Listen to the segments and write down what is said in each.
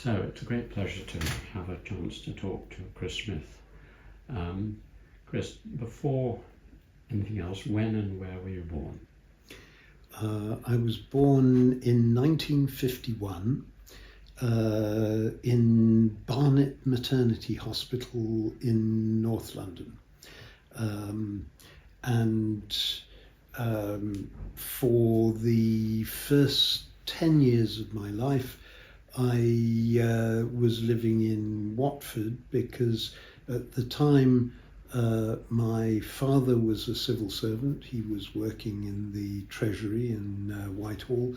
So it's a great pleasure to have a chance to talk to Chris Smith. Chris, before anything else, when and where were you born? I was born in 1951 in Barnet Maternity Hospital in North London. For the first 10 years of my life, I was living in Watford because at the time my father was a civil servant. He was working in the Treasury in Whitehall.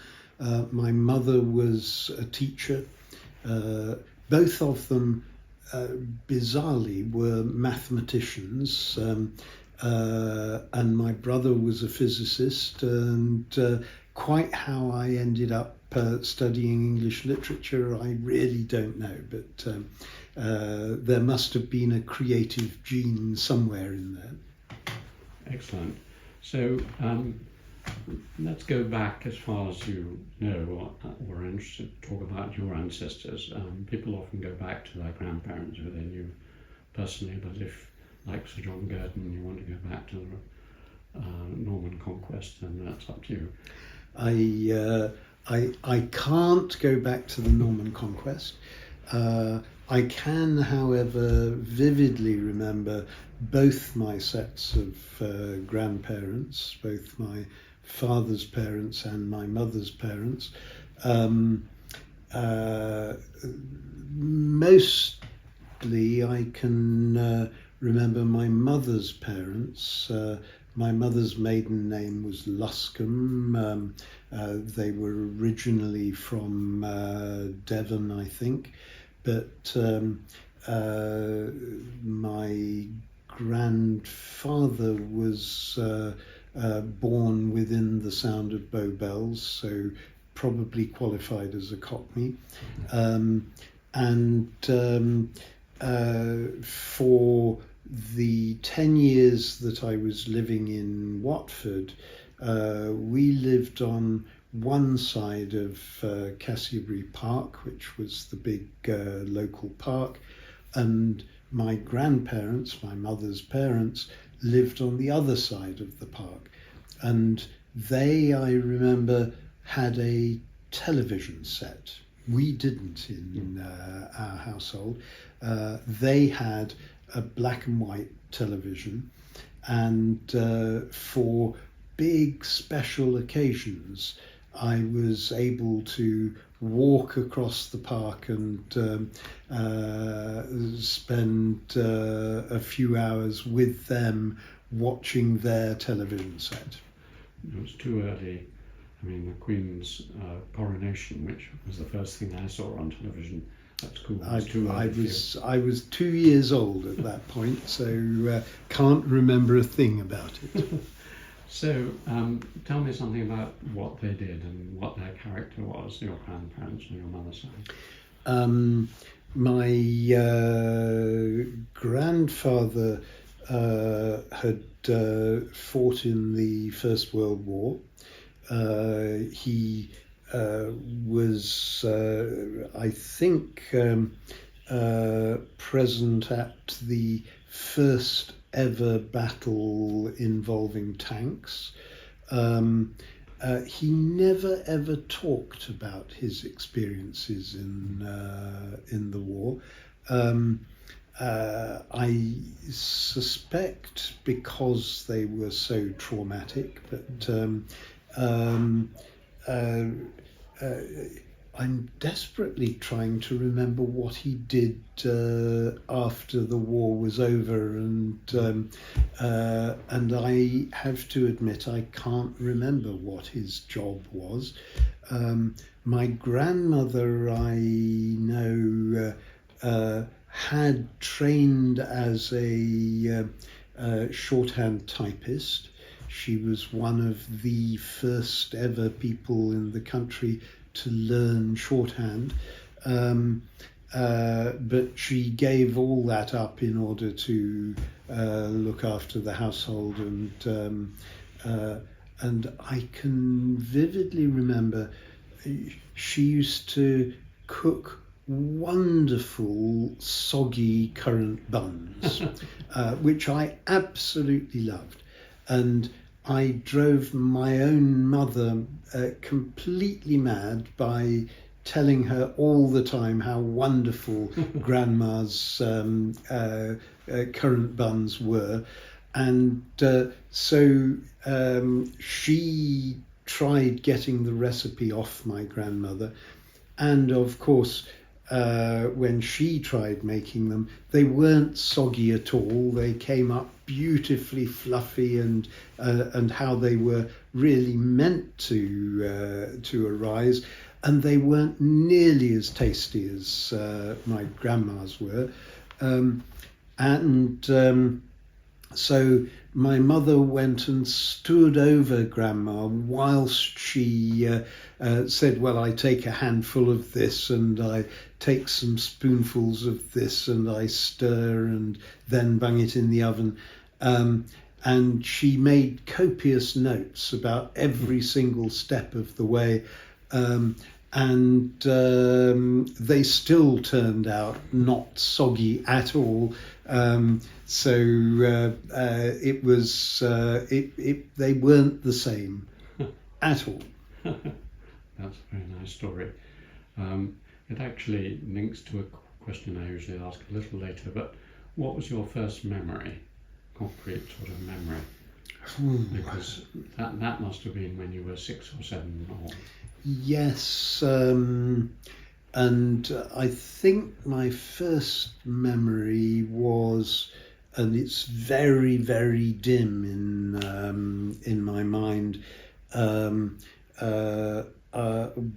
My mother was a teacher. Both of them, bizarrely, were mathematicians. And my brother was a physicist, and quite how I ended up studying English literature, I really don't know, but there must have been a creative gene somewhere in there. Excellent. So let's go back as far as you know, or we're interested to talk about your ancestors. People often go back to their grandparents who they knew personally, but if, like Sir John Gurdon, you want to go back to the Norman conquest, then that's up to you. I can't go back to the Norman conquest. I can, however, vividly remember both my sets of grandparents, both my father's parents and my mother's parents. Mostly I can remember my mother's parents. My mother's maiden name was Luscombe. They were originally from Devon, I think, but my grandfather was born within the sound of Bow Bells, so probably qualified as a Cockney. For the 10 years that I was living in Watford, we lived on one side of Castlebury Park, which was the big local park, and my grandparents, my mother's parents, lived on the other side of the park. And they, I remember, had a television set. We didn't in our household. They had a black and white television, and for big special occasions I was able to walk across the park and spend a few hours with them watching their television set. It was too early. I mean, the Queen's coronation, which was the first thing I saw on television. That's cool. I was 2 years old at that point, so can't remember a thing about it. So tell me something about what they did and what their character was, your grandparents and your mother's side. My grandfather had fought in the First World War. He was, I think, present at the first ever battle involving tanks. He never ever talked about his experiences in the war. I suspect because they were so traumatic, but I'm desperately trying to remember what he did after the war was over, and I have to admit I can't remember what his job was. My grandmother, I know, had trained as a shorthand typist. She was one of the first ever people in the country to learn shorthand, but she gave all that up in order to look after the household, and I can vividly remember she used to cook wonderful soggy currant buns, which I absolutely loved. And I drove my own mother completely mad by telling her all the time how wonderful Grandma's currant buns were. And so she tried getting the recipe off my grandmother. And of course, when she tried making them, they weren't soggy at all. They came up beautifully fluffy, and how they were really meant to arise. And they weren't nearly as tasty as my grandma's were. So my mother went and stood over Grandma whilst she said, well, I take a handful of this and I take some spoonfuls of this and I stir and then bung it in the oven. And she made copious notes about every single step of the way. They still turned out not soggy at all. It was they weren't the same at all. That's a very nice story. It actually links to a question I usually ask a little later, but what was your first memory, concrete sort of memory? Because that must have been when you were 6 or 7 or... Yes, and I think my first memory was, and it's very, very dim in my mind.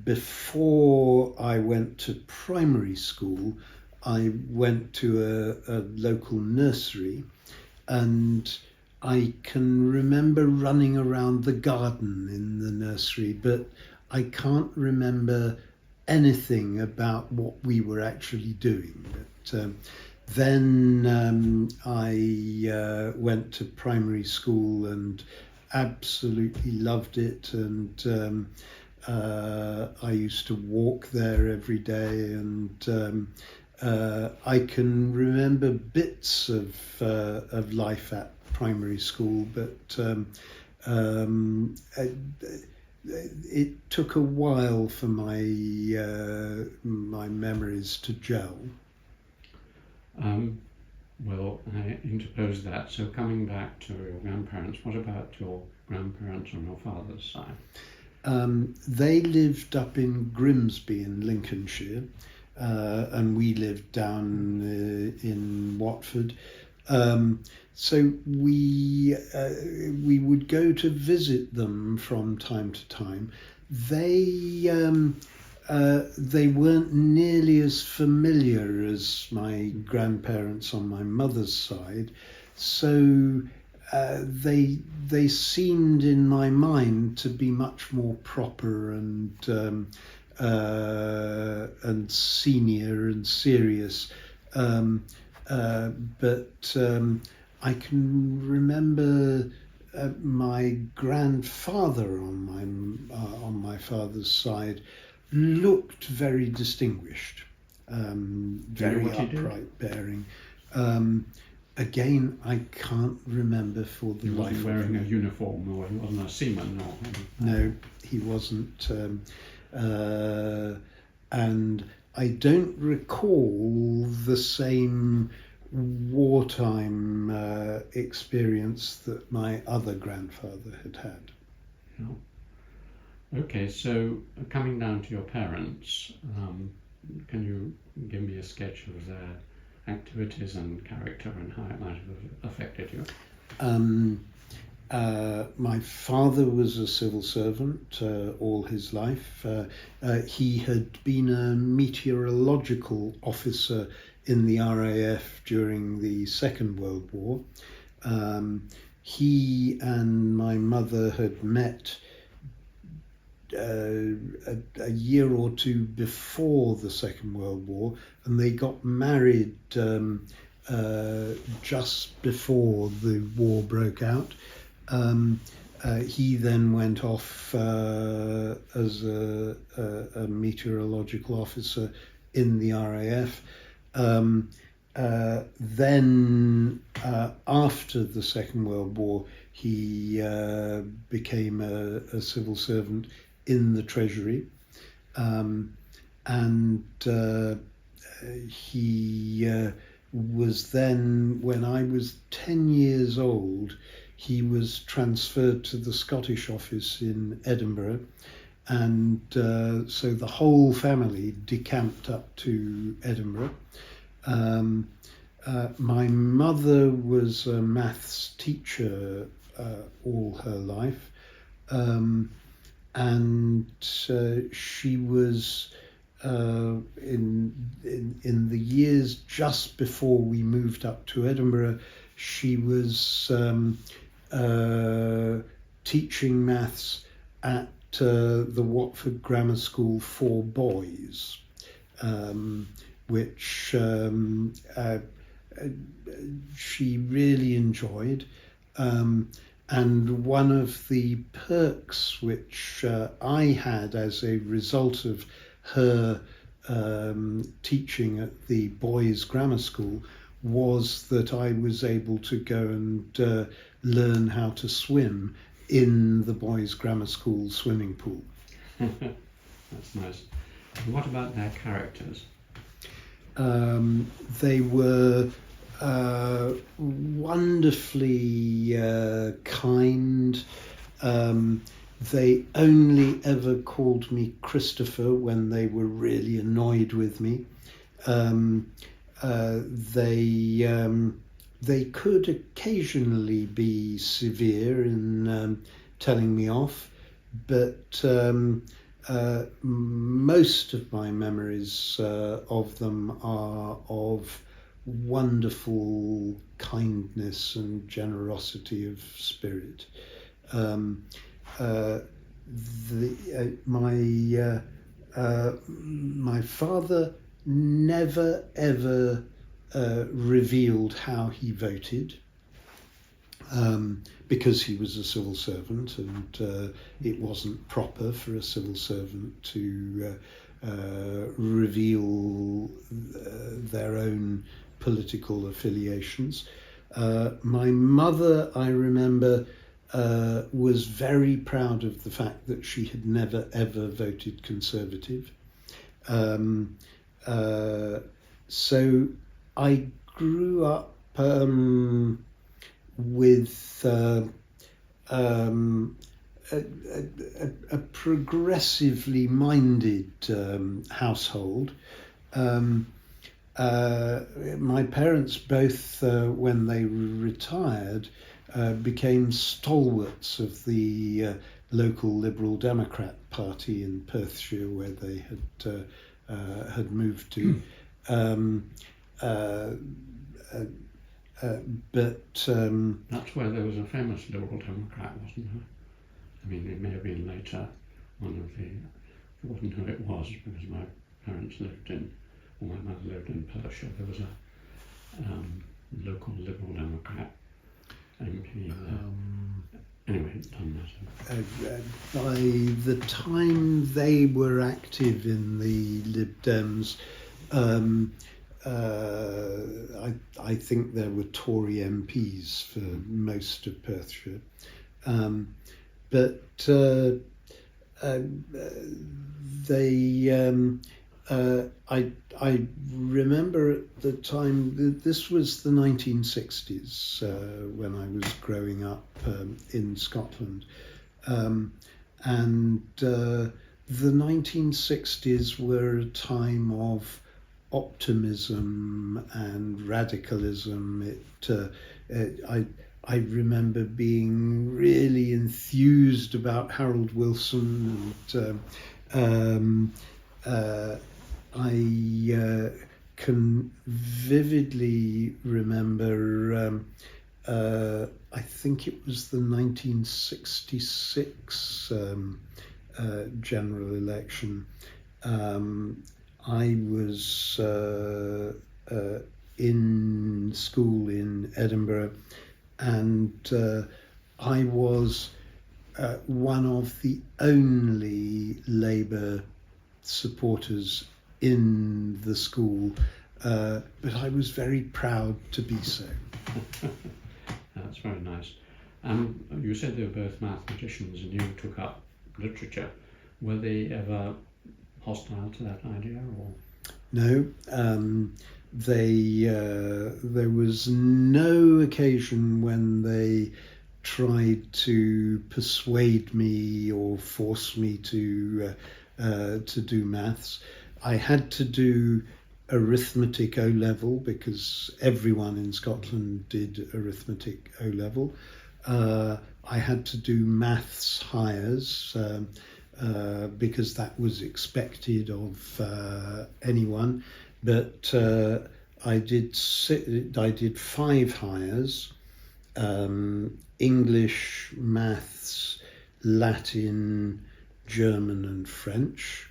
Before I went to primary school, I went to a local nursery, and I can remember running around the garden in the nursery, but I can't remember anything about what we were actually doing. But then I went to primary school and absolutely loved it, and I used to walk there every day, and I can remember bits of life at primary school, but it took a while for my memories to gel. Well, I interpose that. So coming back to your grandparents, what about your grandparents on your father's side? They lived up in Grimsby in Lincolnshire, and we lived down in Watford. So we would go to visit them from time to time. They weren't nearly as familiar as my grandparents on my mother's side, so they seemed in my mind to be much more proper and senior and serious. But I can remember my grandfather on my father's side looked very distinguished, very upright bearing. Again, I can't remember for the life of me. He wasn't wearing a uniform, or he wasn't a seaman, or... No, he wasn't. And I don't recall the same wartime experience that my other grandfather had had. Yeah. Okay, so coming down to your parents, can you give me a sketch of their activities and character and how it might have affected you? My father was a civil servant all his life. He had been a meteorological officer in the RAF during the Second World War. He and my mother had met a year or two before the Second World War, and they got married just before the war broke out. He then went off as a meteorological officer in the RAF. Then, after the Second World War, he became a civil servant in the Treasury, and he was then, when I was 10 years old, he was transferred to the Scottish office in Edinburgh, and so the whole family decamped up to Edinburgh. My mother was a maths teacher all her life, and she was in the years just before we moved up to Edinburgh, she was teaching maths at the Watford Grammar School for boys, which she really enjoyed. And one of the perks which I had as a result of her teaching at the boys' grammar school was that I was able to go and learn how to swim in the boys' grammar school swimming pool. That's nice. And what about their characters? They were wonderfully kind. They only ever called me Christopher when they were really annoyed with me. They could occasionally be severe in telling me off, but most of my memories of them are of wonderful kindness and generosity of spirit. My father never ever revealed how he voted, because he was a civil servant, and it wasn't proper for a civil servant to reveal their own political affiliations. My mother, I remember, was very proud of the fact that she had never ever voted Conservative. So I grew up with a progressively minded household. My parents both, when they retired, became stalwarts of the local Liberal Democrat Party in Perthshire, where they had moved to. But that's where there was a famous Liberal Democrat, wasn't there? I mean, it may have been later one of the, I wasn't who it was, because my parents lived in, or my mother lived in Perthshire. There was a local Liberal Democrat MP there. Anyway, it doesn't matter. By the time they were active in the Lib Dems, I think there were Tory MPs for most of Perthshire. But I remember at the time, this was the 1960s when I was growing up in Scotland, and the 1960s were a time of optimism and radicalism. I remember being really enthused about Harold Wilson, and I can vividly remember, I think it was the 1966 general election. I was in school in Edinburgh, and I was one of the only Labour supporters in the school, but I was very proud to be so. That's very nice. And you said they were both mathematicians and you took up literature. Were they ever hostile to that idea, or? No, there was no occasion when they tried to persuade me or force me to do maths. I had to do arithmetic O-level because everyone in Scotland did arithmetic O-level. I had to do maths hires because that was expected of anyone. But I did 5 hires: English, maths, Latin, German, and French.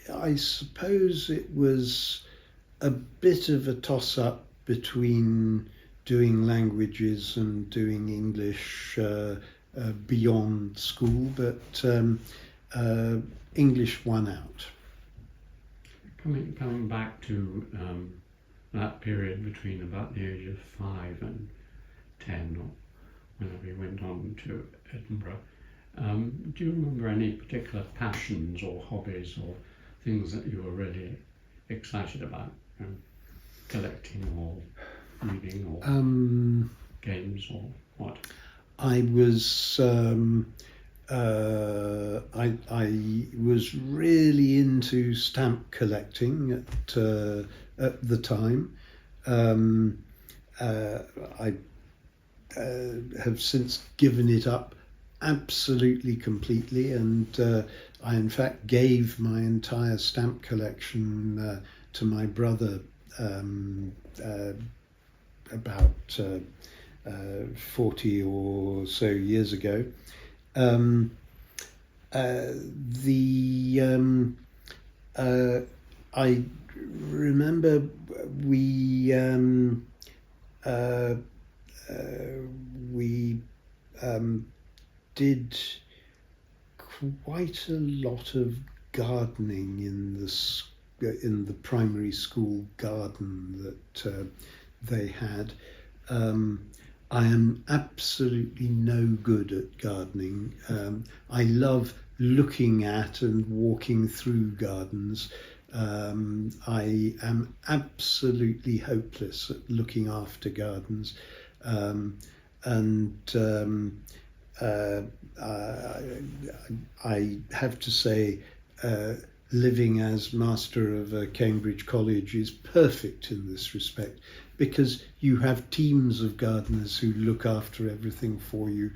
I suppose it was a bit of a toss-up between doing languages and doing English beyond school, but English won out. Coming back to that period between about the age of 5 and 10, or whenever you went on to Edinburgh, do you remember any particular passions or hobbies or things that you were really excited about? Collecting or reading or games or what? I was I was really into stamp collecting at the time. I have since given it up absolutely completely, and I in fact gave my entire stamp collection to my brother about 40 or so years ago. I remember we did quite a lot of gardening in the primary school garden that they had. I am absolutely no good at gardening. I love looking at and walking through gardens. I am absolutely hopeless at looking after gardens. I have to say, living as master of a Cambridge college is perfect in this respect, because you have teams of gardeners who look after everything for you,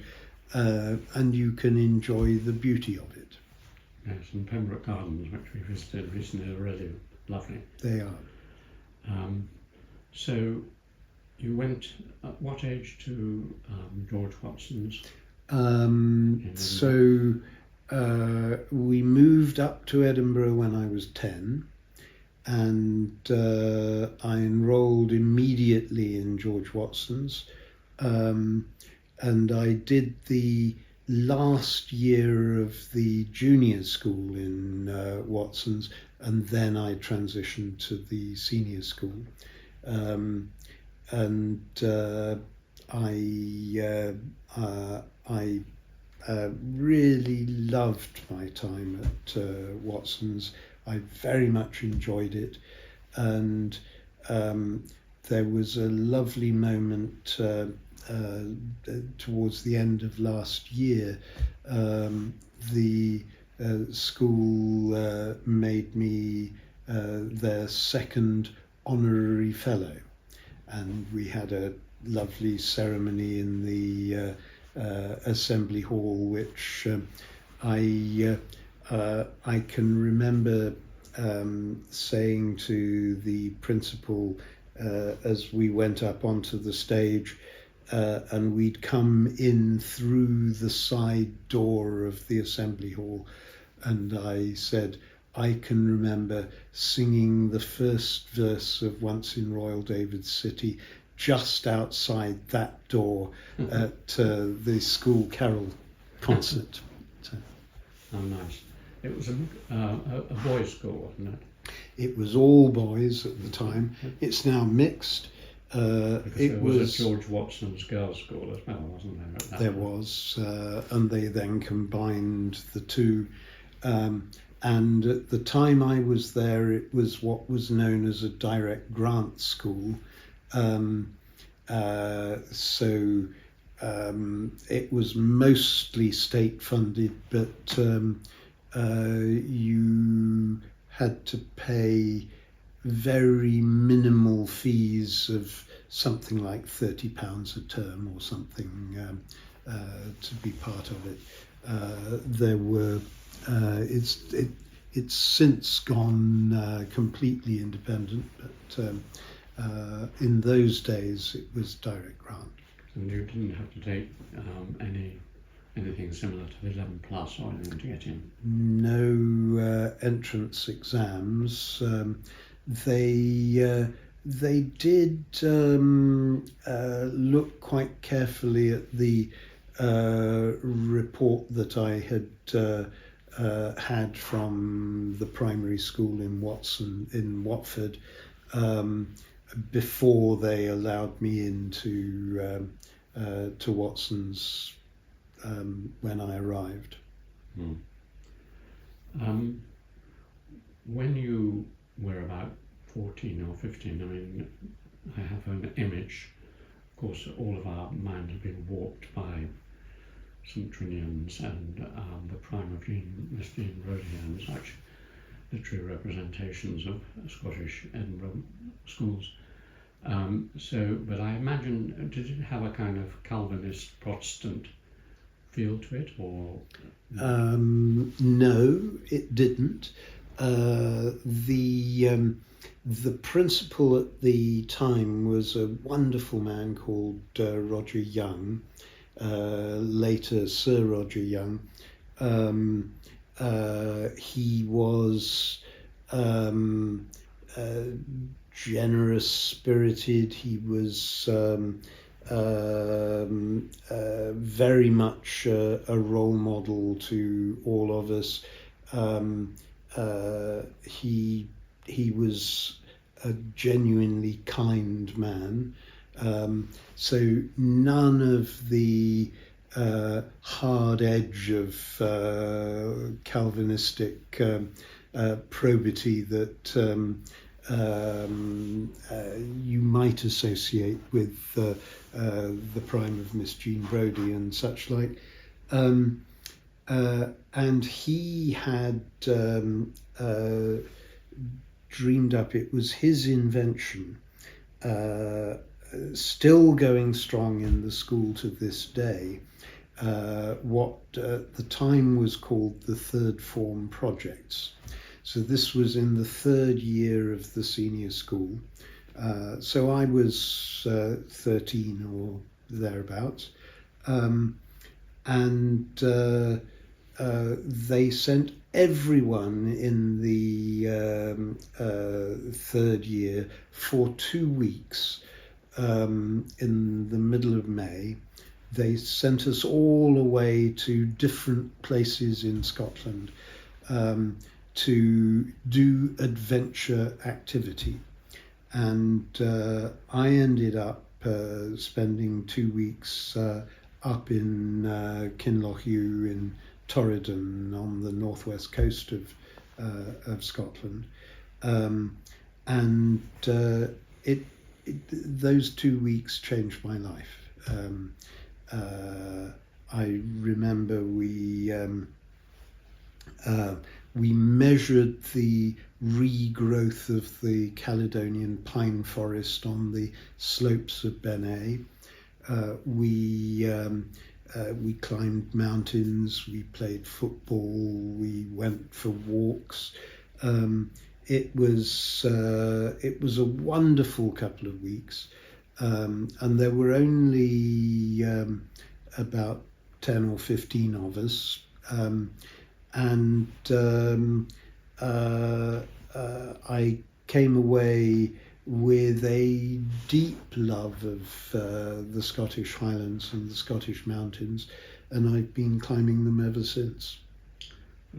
and you can enjoy the beauty of it. Yes, and Pembroke Gardens, which we visited recently, are really lovely. They are. So you went at what age to George Watson's? We moved up to Edinburgh when I was 10, and I enrolled immediately in George Watson's, and I did the last year of the junior school in Watson's, and then I transitioned to the senior school. I really loved my time at Watson's. I very much enjoyed it, and there was a lovely moment towards the end of last year. The school made me their second honorary fellow, and we had a lovely ceremony in the assembly hall, which I can remember saying to the principal as we went up onto the stage, and we'd come in through the side door of the assembly hall, and I said, I can remember singing the first verse of Once in Royal David's City just outside that door at the school carol concert. Oh, nice. It was a boys' school, wasn't it? It was all boys at the time. It's now mixed. Because there was a George Watson's girls' school as well, wasn't there? At that There time? was, and they then combined the two. And at the time I was there, it was what was known as a direct grant school. It was mostly state funded, but you had to pay very minimal fees of something like £30 a term or something to be part of it. There were it's since gone completely independent, but in those days it was direct grant. And you didn't have to take anything similar to the 11 plus or anything to get in? No entrance exams. They did look quite carefully at the report that I had had from the primary school in Watford before they allowed me into to Watson's when I arrived. When you were about 14 or 15, I mean, I have an image. Of course, all of our mind had been warped by St Trinian's and the prime of Miss Jean Brodie and such literary representations of Scottish Edinburgh schools. But I imagine, did it have a kind of Calvinist Protestant feel to it, or? No, it didn't. The principal at the time was a wonderful man called Roger Young, later Sir Roger Young. He was generous spirited. He was very much a role model to all of us. He was a genuinely kind man. So none of the hard edge of Calvinistic probity that you might associate with the prime of Miss Jean Brodie and such like. And he had dreamed up, it was his invention, still going strong in the school to this day, what at the time was called the third form projects. So this was in the third year of the senior school. So I was 13 or thereabouts. They sent everyone in the third year for 2 weeks in the middle of May. They sent us all away to different places in Scotland to do adventure activity. And I ended up spending 2 weeks up in Kinlochew in Torridon on the northwest coast of Scotland, those 2 weeks changed my life. I remember we measured the regrowth of the Caledonian pine forest on the slopes of Beinn. We climbed mountains, we played football, we went for walks. It was a wonderful couple of weeks, and there were only about 10 or 15 of us, I came away with a deep love of the Scottish Highlands and the Scottish mountains, and I've been climbing them ever since.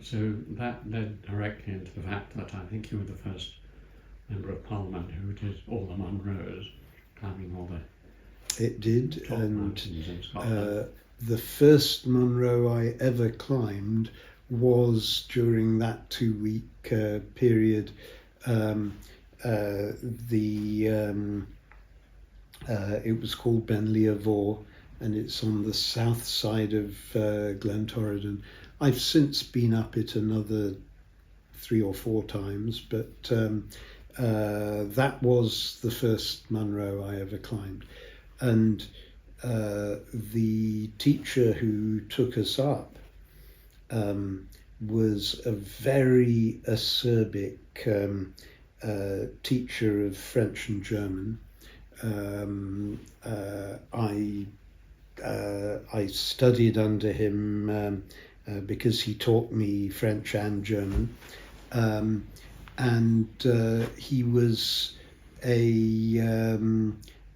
So that led directly into the fact that I think you were the first member of Parliament who did all the Munros, climbing all the It did, top and mountains in Scotland. the first Munro I ever climbed was during that 2-week period. It was called Beinn Liath Mhor, and it's on the south side of Glentorridon. I've since been up it another 3 or 4 times, but that was the first Munro I ever climbed. And the teacher who took us up was a very acerbic teacher of French and German. I studied under him because he taught me French and German, and he was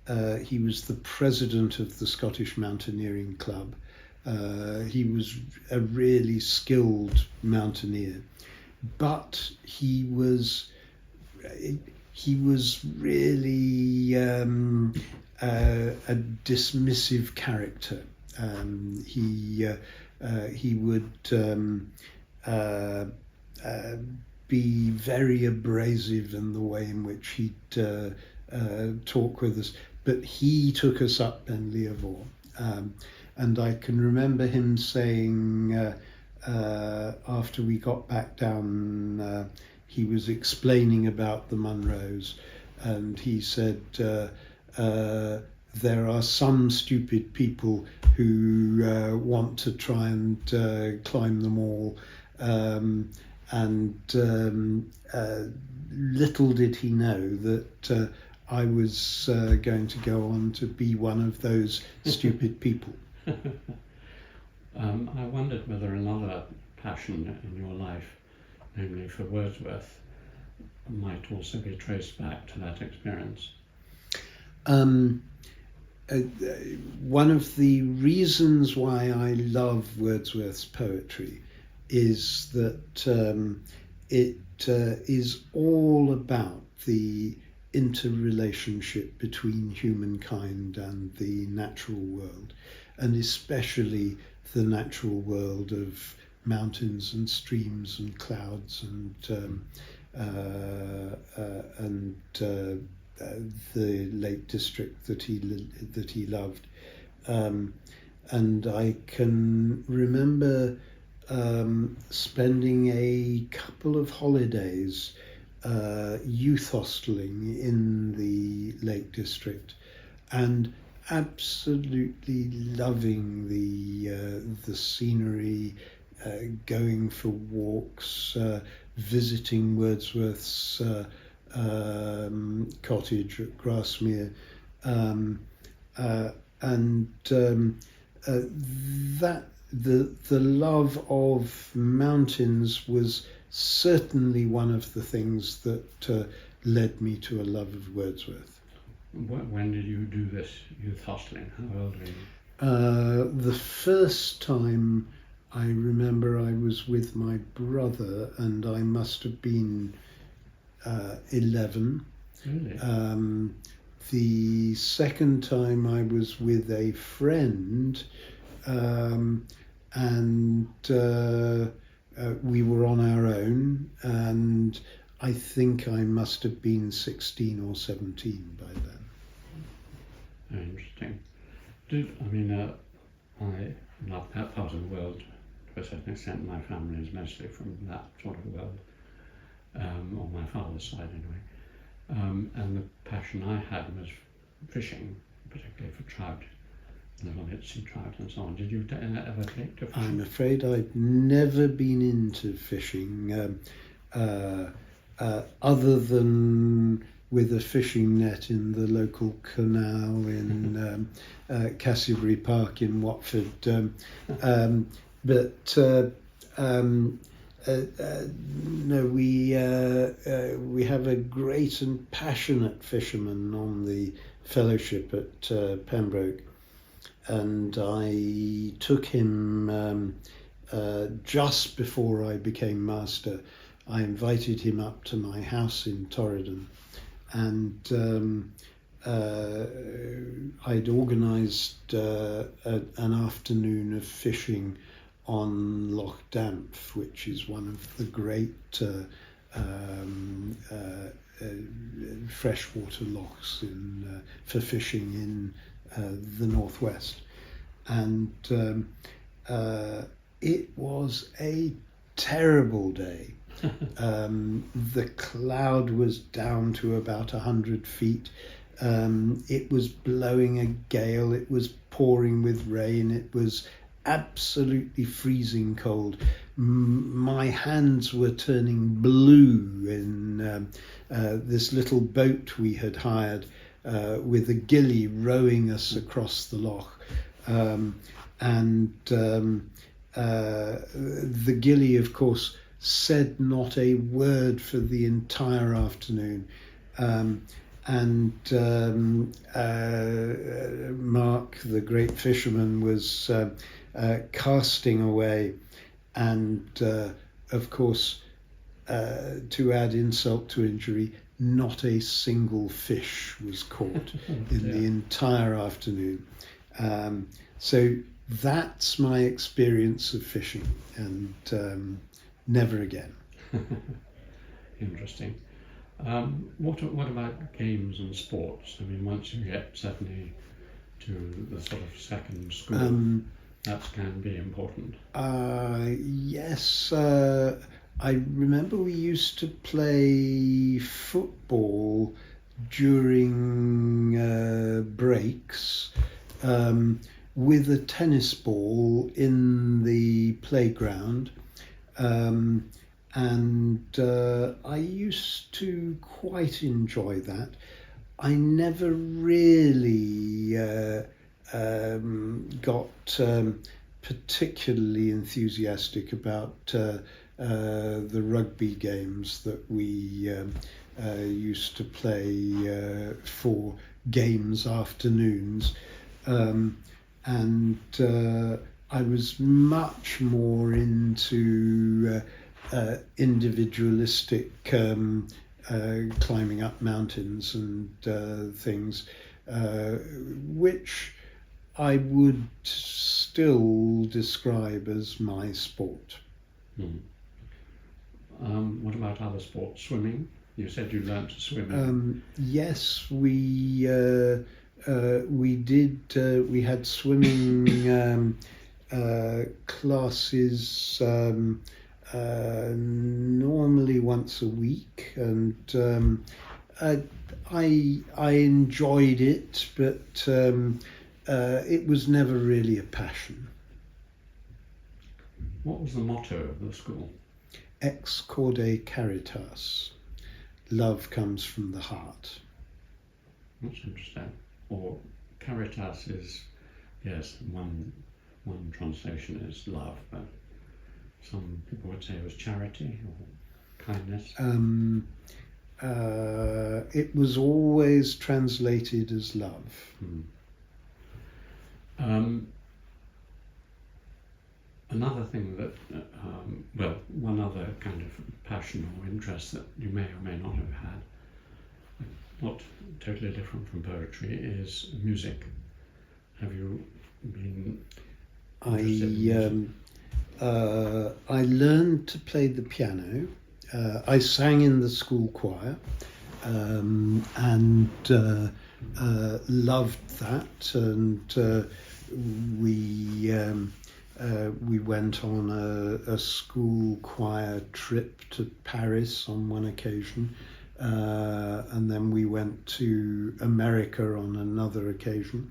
the president of the Scottish Mountaineering Club. He was a really skilled mountaineer, but he was really a dismissive character. He would be very abrasive in the way in which he'd talk with us. But he took us up Beinn Liath Mhor. And I can remember him saying, after we got back down, he was explaining about the Munros, and he said, there are some stupid people who want to try and climb them all. Little did he know that I was going to go on to be one of those stupid people. I wondered whether another passion in your life, namely for Wordsworth, might also be traced back to that experience. One of the reasons why I love Wordsworth's poetry is that it is all about the interrelationship between humankind and the natural world, and especially the natural world of mountains and streams and clouds and the Lake District that he loved. And I can remember spending a couple of holidays youth hosteling in the Lake District, and absolutely loving the scenery, going for walks, visiting Wordsworth's cottage at Grasmere, that the love of mountains was certainly one of the things that led me to a love of Wordsworth. When did you do this youth hosteling? How old were you? The first time I remember I was with my brother, and I must have been 11. Really? The second time I was with a friend, and we were on our own, and I think I must have been 16 or 17 by then. Very interesting. I love that part of the world to a certain extent. My family is mostly from that sort of world, on my father's side anyway. And the passion I had was fishing, particularly for trout, little bit sea trout and so on. Did you ever take to fishing? I'm afraid I've never been into fishing, other than with a fishing net in the local canal in Cassibury Park in Watford. No, we have a great and passionate fisherman on the fellowship at Pembroke, and I took him just before I became master, I invited him up to my house in Torridon, and I'd organised an afternoon of fishing on Loch Damph, which is one of the great freshwater lochs for fishing in the northwest. And it was a terrible day. The cloud was down to about 100 feet. It was blowing a gale. It was pouring with rain. It was absolutely freezing cold. My hands were turning blue in this little boat we had hired with a gilly rowing us across the loch. The gilly, of course, said not a word for the entire afternoon. Mark, the great fisherman, was casting away, and of course, to add insult to injury, not a single fish was caught in the entire afternoon. So that's my experience of fishing, and never again. Interesting. What about games and sports? I mean, once you get certainly to the sort of second school, that can be important. Yes, I remember we used to play football during breaks with a tennis ball in the playground. I used to quite enjoy that. I never really got particularly enthusiastic about the rugby games that we used to play for games afternoons. I was much more into individualistic climbing up mountains and things, which I would still describe as my sport. What about other sports? Swimming? You said you learned to swim. Yes, we did. We had swimming classes normally once a week, and I enjoyed it, but it was never really a passion. What was the motto of the school? Ex corde caritas. Love comes from the heart. That's interesting. Or caritas is, yes, one translation is love, but some people would say it was charity or kindness. It was always translated as love. Another thing that, one other kind of passion or interest that you may or may not have had, not totally different from poetry, is music. Have you been interested in music? I learned to play the piano. I sang in the school choir, and loved that. And we went on a school choir trip to Paris on one occasion, and then we went to America on another occasion.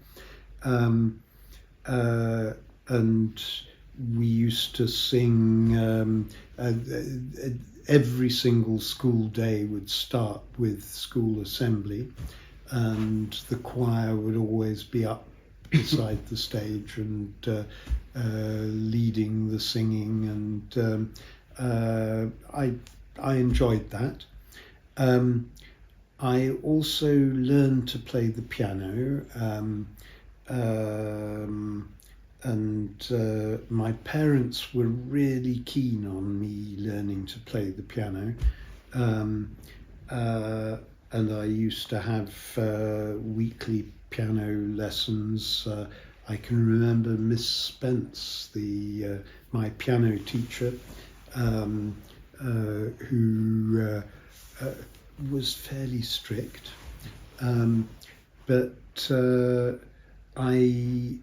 And we used to sing, every single school day would start with school assembly, and the choir would always be up beside the stage and leading the singing, and I enjoyed that. I also learned to play the piano my parents were really keen on me learning to play the piano, and I used to have weekly piano lessons. I can remember Miss Spence, my piano teacher, who was fairly strict, but I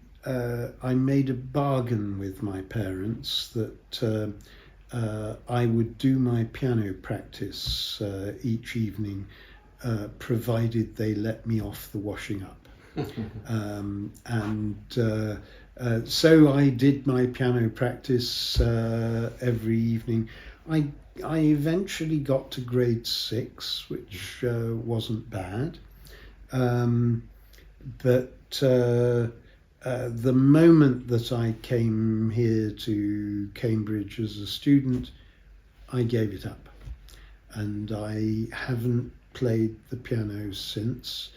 made a bargain with my parents that I would do my piano practice each evening, provided they let me off the washing up. So I did my piano practice every evening. I eventually got to grade 6, which wasn't bad. But the moment that I came here to Cambridge as a student, I gave it up. And I haven't played the piano since.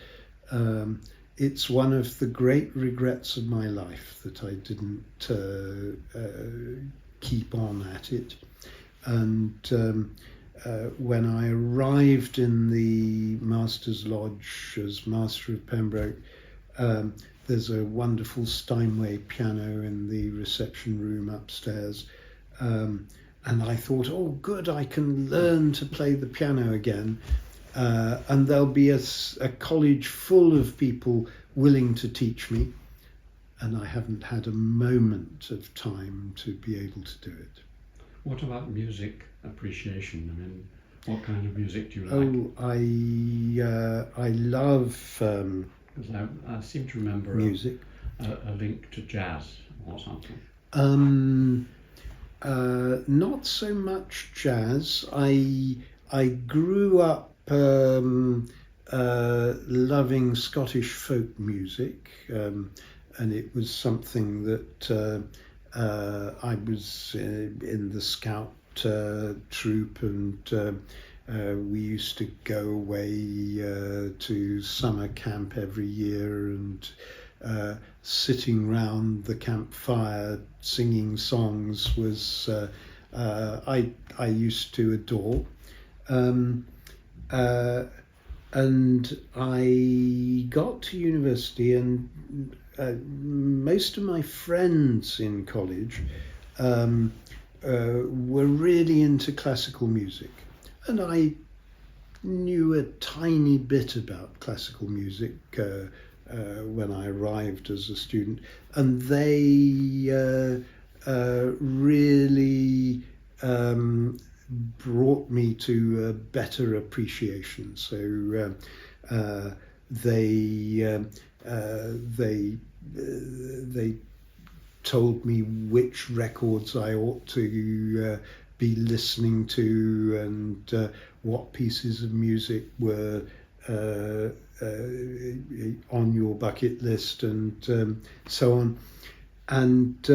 It's one of the great regrets of my life that I didn't keep on at it. And when I arrived in the Master's Lodge as Master of Pembroke, there's a wonderful Steinway piano in the reception room upstairs. And I thought, oh, good, I can learn to play the piano again. And there'll be a college full of people willing to teach me. And I haven't had a moment of time to be able to do it. What about music appreciation? I mean, what kind of music do you like? Oh, I love Because I seem to remember music. A link to jazz or something. Not so much jazz. I grew up loving Scottish folk music, and it was something that I was in the Scout troop, and we used to go away to summer camp every year, and sitting round the campfire singing songs was I used to adore. And I got to university, and most of my friends in college were really into classical music. And I knew a tiny bit about classical music when I arrived as a student. And they really brought me to a better appreciation. So they told me which records I ought to be listening to, and what pieces of music were on your bucket list, and so on. And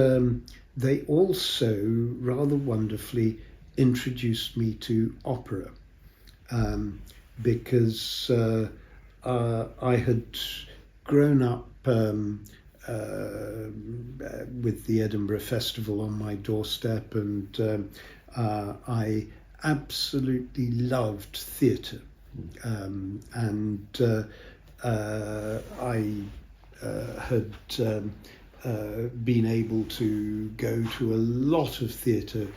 they also rather wonderfully introduced me to opera, because I had grown up with the Edinburgh Festival on my doorstep, and I absolutely loved theatre, and I had been able to go to a lot of theatre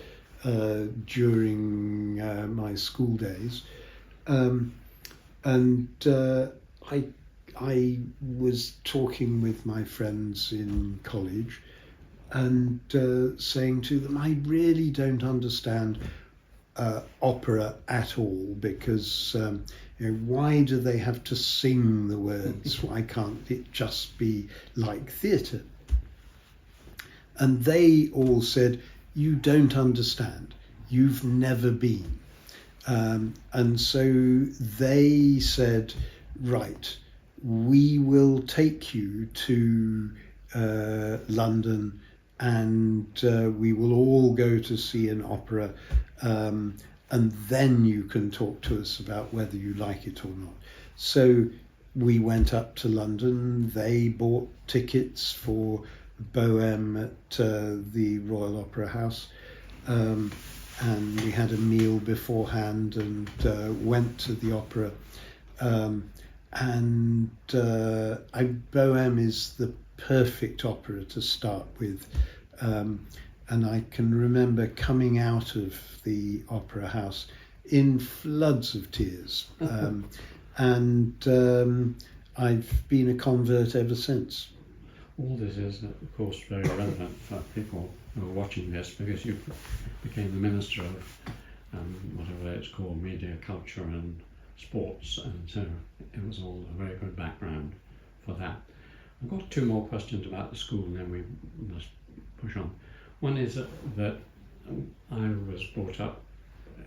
during my school days, and I was talking with my friends in college and saying to them, I really don't understand opera at all, because why do they have to sing the words? Why can't it just be like theatre? And they all said, you don't understand, you've never been. And so they said, right, we will take you to London, and we will all go to see an opera, and then you can talk to us about whether you like it or not. So we went up to London. They bought tickets for Bohème at the Royal Opera House, and we had a meal beforehand and went to the opera. Bohème is the perfect opera to start with. And I can remember coming out of the opera house in floods of tears. I've been a convert ever since. All this is, of course, very relevant for people who are watching this, because you became the Minister of whatever it's called, media, culture and sports, and so it was all a very good background for that. I've got two more questions about the school and then we must push on. One is that I was brought up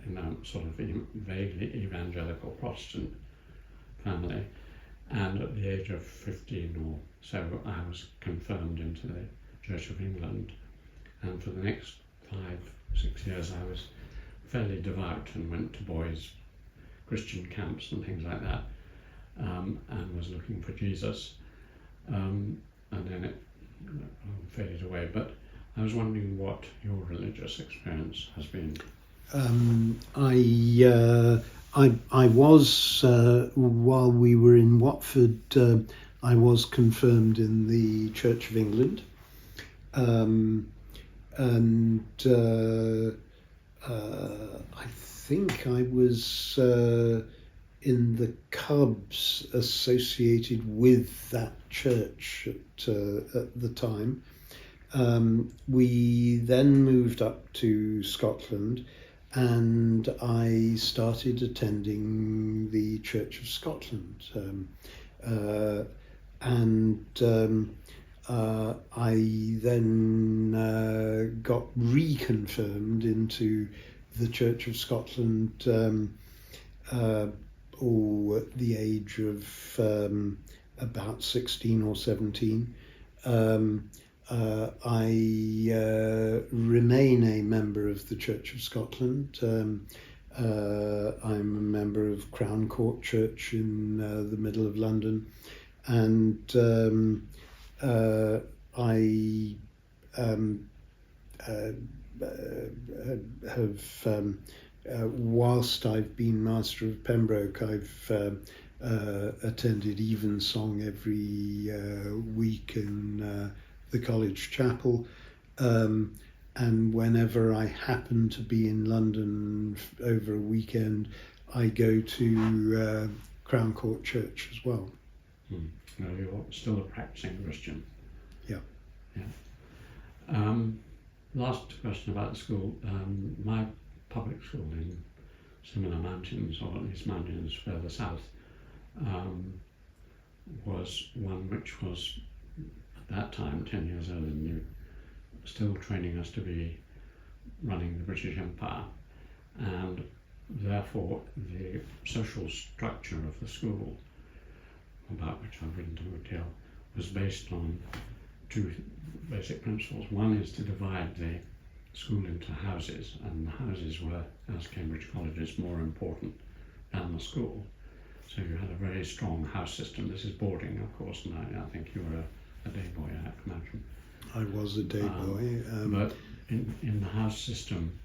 in a sort of vaguely evangelical Protestant family, and at the age of 15 or so I was confirmed into the Church of England, and for the next 5-6 years I was fairly devout and went to boys' Christian camps and things like that, and was looking for Jesus, and then it faded away. But I was wondering what your religious experience has been. I was, while we were in Watford, I was confirmed in the Church of England, I think I was in the Cubs associated with that church at the time. We then moved up to Scotland, and I started attending the Church of Scotland. I then got reconfirmed into the Church of Scotland at the age of about 16 or 17. I remain a member of the Church of Scotland. I'm a member of Crown Court Church in the middle of London, and whilst I've been Master of Pembroke, I've attended evensong every week in the college chapel, and whenever I happen to be in London over a weekend, I go to Crown Court Church as well. No, you're still a practicing Christian. Yeah. Last question about the school. My public school in similar mountains, or at least mountains further south, was one which was at that time 10 years older than you, still training us to be running the British Empire, and therefore the social structure of the school, about which I've written a good deal, was based on two basic principles. One is to divide the school into houses, and the houses were, as Cambridge colleges, more important than the school. So you had a very strong house system. This is boarding, of course, and I think you were a day boy, I imagine. I was a day boy. But in the house system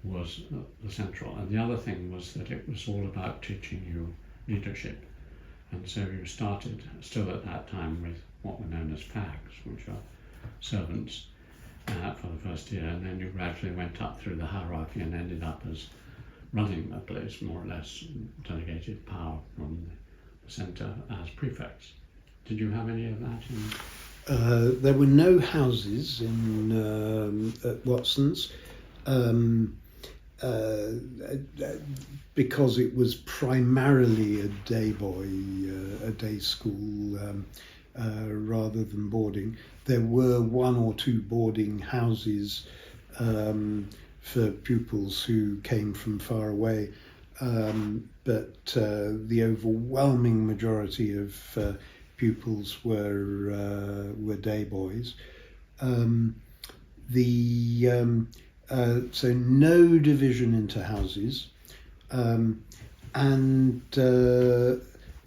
was the central. And the other thing was that it was all about teaching you leadership. And so you started, still at that time, with what were known as fags, which are servants, for the first year, and then you gradually went up through the hierarchy and ended up as running a place, more or less delegated power from the centre as prefects. Did you have any of that in? There were no houses in at Watson's, because it was primarily a day boy, a day school, rather than boarding. There were one or two boarding houses for pupils who came from far away, but the overwhelming majority of pupils were day boys. So no division into houses, and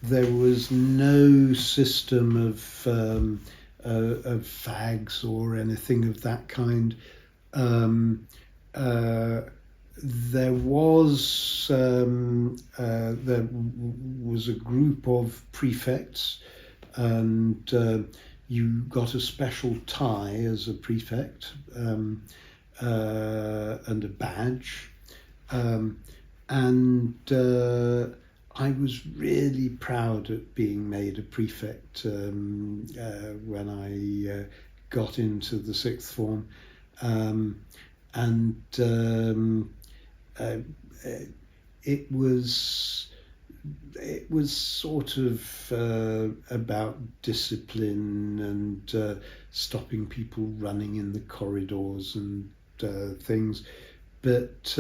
there was no system of of fags or anything of that kind. There was a group of prefects, and you got a special tie as a prefect, and a badge, and I was really proud at being made a prefect when I got into the sixth form, and it was sort of about discipline and stopping people running in the corridors and things, but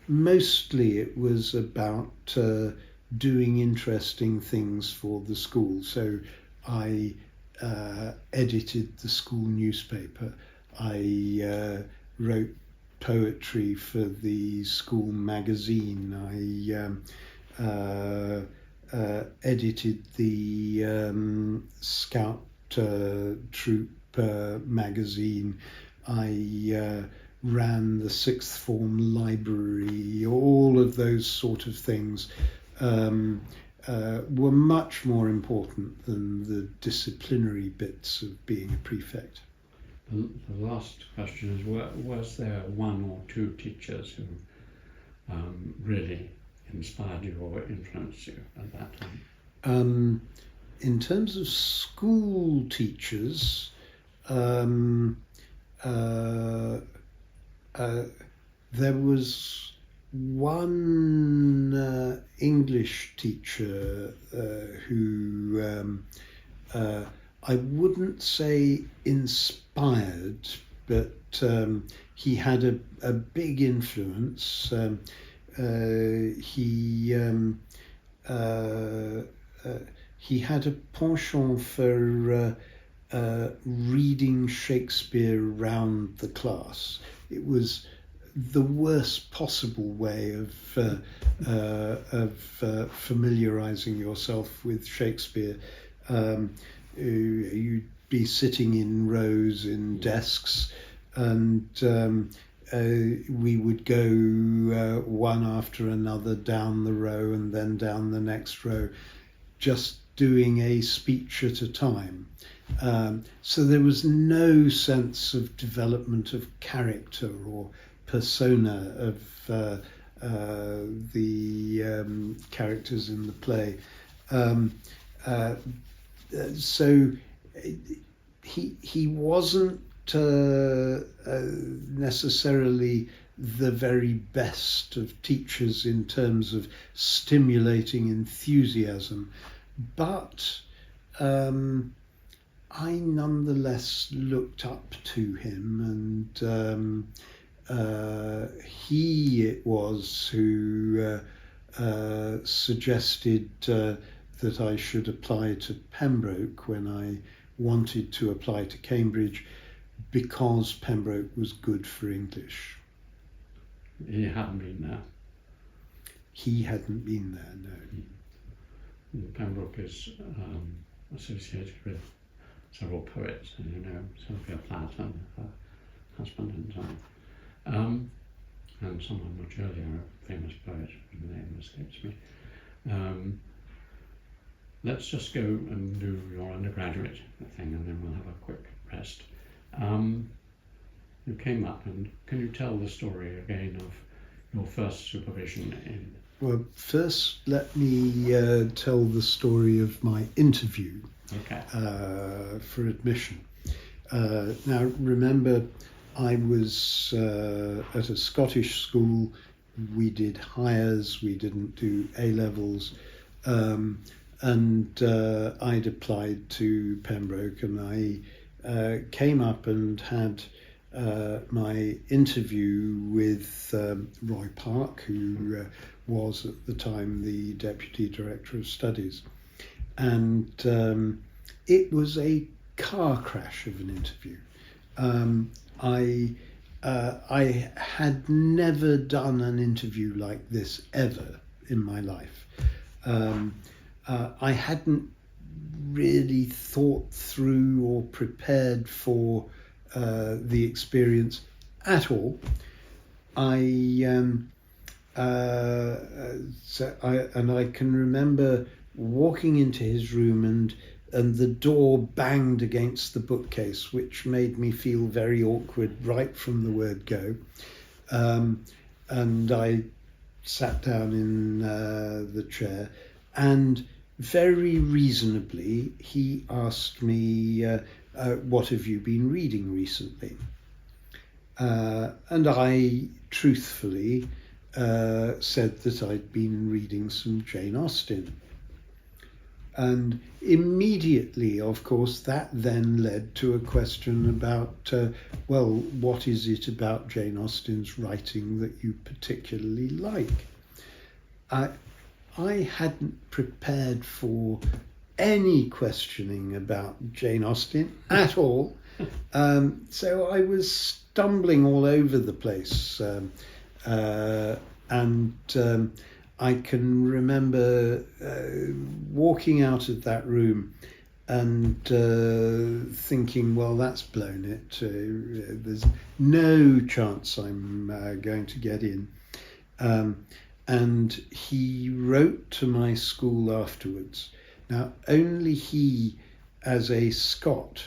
mostly it was about doing interesting things for the school. So I edited the school newspaper. I wrote poetry for the school magazine. I edited the Scout troop magazine. I ran the sixth form library. All of those sort of things were much more important than the disciplinary bits of being a prefect. The last question is, was there one or two teachers who really inspired you or influenced you at that time? In terms of school teachers, there was one English teacher who I wouldn't say inspired, but he had a big influence. He had a penchant for reading Shakespeare round the class. It was the worst possible way of familiarizing yourself with Shakespeare. You'd be sitting in rows in desks, and we would go one after another down the row and then down the next row, just doing a speech at a time. So there was no sense of development of character or persona of the characters in the play. So he wasn't necessarily the very best of teachers in terms of stimulating enthusiasm, but I nonetheless looked up to him, and he it was who suggested that I should apply to Pembroke when I wanted to apply to Cambridge, because Pembroke was good for English. He hadn't been there. He hadn't been there, no. Pembroke is associated with several poets, as you know, Sylvia Plath and her husband and so on. And someone much earlier, a famous poet, whose name escapes me. Let's just go and do your undergraduate thing, and then we'll have a quick rest. You came up, and can you tell the story again of your first supervision in? Well, first let me tell the story of my interview for admission. Now, remember, I was at a Scottish school. We did hires, we didn't do A-levels. And I'd applied to Pembroke, and I came up and had my interview with Roy Park, who was at the time the Deputy Director of Studies. And it was a car crash of an interview. I had never done an interview like this ever in my life. I hadn't really thought through or prepared for the experience at all. I can remember walking into his room and the door banged against the bookcase, which made me feel very awkward right from the word go. And I sat down in the chair, and very reasonably he asked me, what have you been reading recently? And I truthfully said that I'd been reading some Jane Austen. And immediately, of course, that then led to a question about, well, what is it about Jane Austen's writing that you particularly like? I hadn't prepared for any questioning about Jane Austen at all. So I was stumbling all over the place. I can remember walking out of that room and thinking, well, that's blown it. There's no chance I'm going to get in. And he wrote to my school afterwards. Now, only he, as a Scot,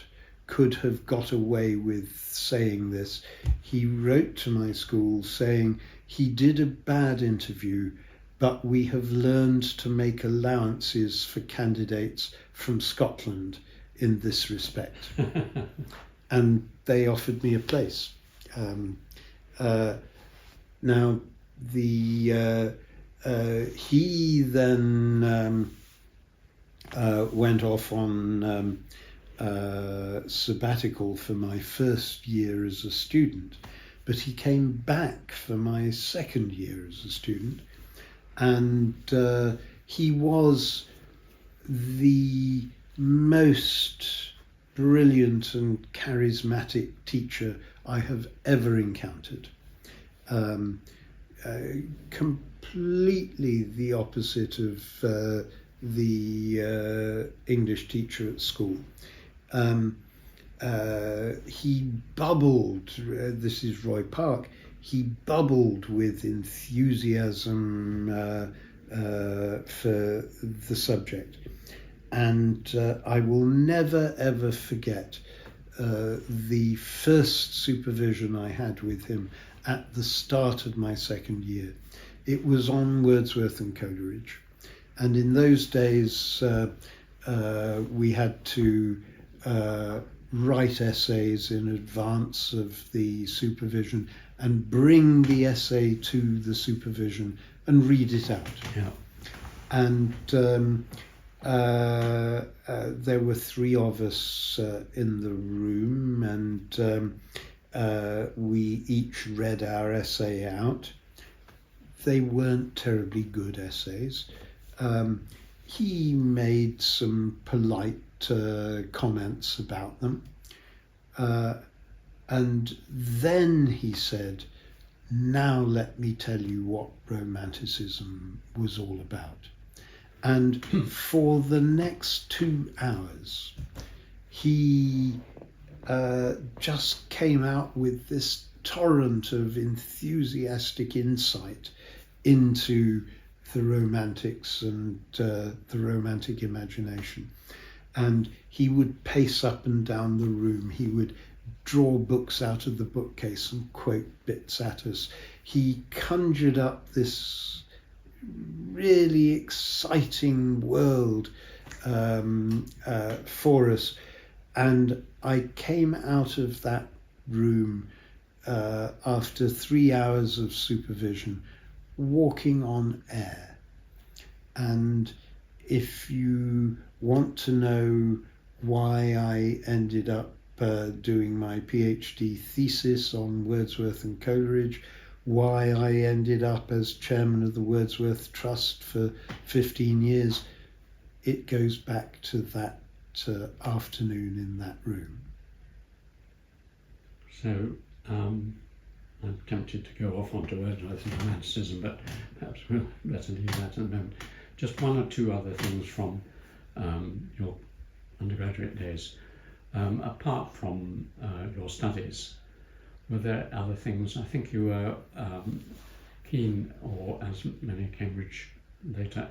could have got away with saying this. He wrote to my school saying he did a bad interview, but we have learned to make allowances for candidates from Scotland in this respect. And they offered me a place. Now, he then went off on sabbatical for my first year as a student, but he came back for my second year as a student, and he was the most brilliant and charismatic teacher I have ever encountered. Completely the opposite of the English teacher at school. He bubbled, this is Roy Park, he bubbled with enthusiasm for the subject. And I will never ever forget the first supervision I had with him at the start of my second year. It was on Wordsworth and Coleridge. And in those days, we had to write essays in advance of the supervision and bring the essay to the supervision and read it out. Yeah. And there were three of us in the room, and we each read our essay out. They weren't terribly good essays. He made some polite comments about them. And then he said, now let me tell you what Romanticism was all about. And for the next 2 hours, he just came out with this torrent of enthusiastic insight into the Romantics and the Romantic imagination. And he would pace up and down the room. He would draw books out of the bookcase and quote bits at us. He conjured up this really exciting world for us. And I came out of that room after 3 hours of supervision, walking on air. And if you want to know why I ended up doing my PhD thesis on Wordsworth and Coleridge, why I ended up as chairman of the Wordsworth Trust for 15 years, it goes back to that afternoon in that room. So I'm tempted to go off onto Wordsworth and Romanticism, but perhaps we'll better leave that at the moment. Just one or two other things from your undergraduate days. Apart from your studies, were there other things? I think you were keen, or as many Cambridge later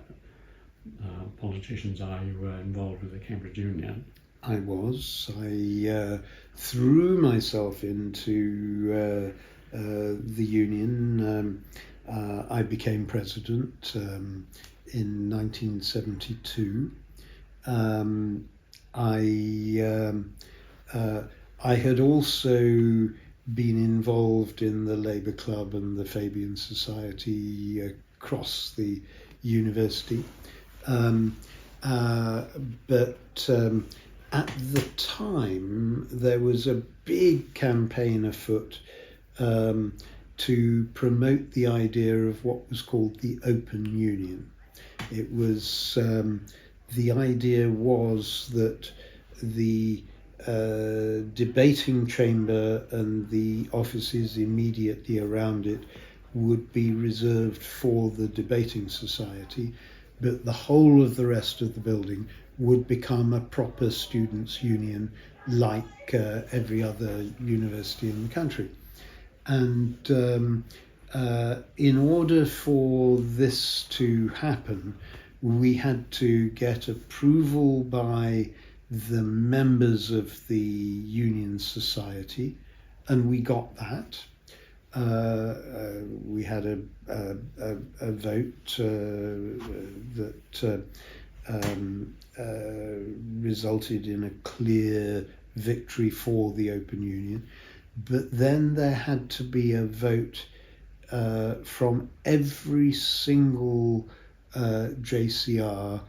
politicians are, you were involved with the Cambridge Union. I was. I threw myself into the union. I became president in 1972. I had also been involved in the Labour Club and the Fabian Society across the university. But at the time, there was a big campaign afoot to promote the idea of what was called the Open Union. It was, the idea was that the debating chamber and the offices immediately around it would be reserved for the debating society, but the whole of the rest of the building would become a proper students' union like every other university in the country. And in order for this to happen, we had to get approval by the members of the Union Society, and we got that. We had a vote that resulted in a clear victory for the Open Union. But then there had to be a vote from every single JCR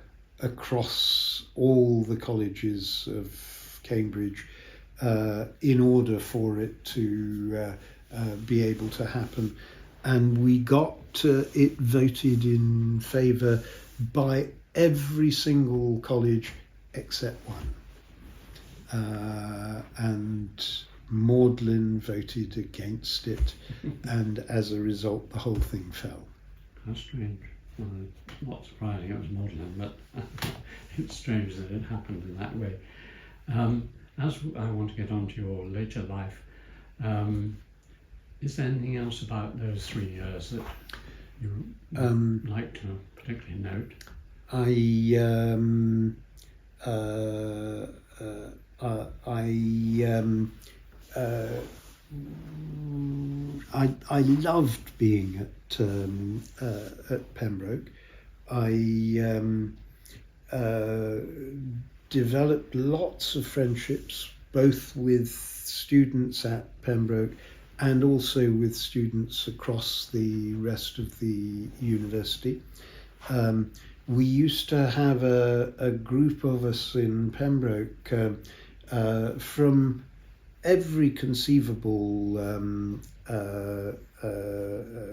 across all the colleges of Cambridge in order for it to be able to happen. And we got it voted in favour by every single college except one. And Magdalen voted against it, and as a result, the whole thing fell. How strange. Well, not surprising it was Magdalen, but it's strange that it happened in that way. As I want to get on to your later life, is there anything else about those 3 years that you would like to particularly note? I loved being at Pembroke. I developed lots of friendships, both with students at Pembroke and also with students across the rest of the university. We used to have a group of us in Pembroke from every conceivable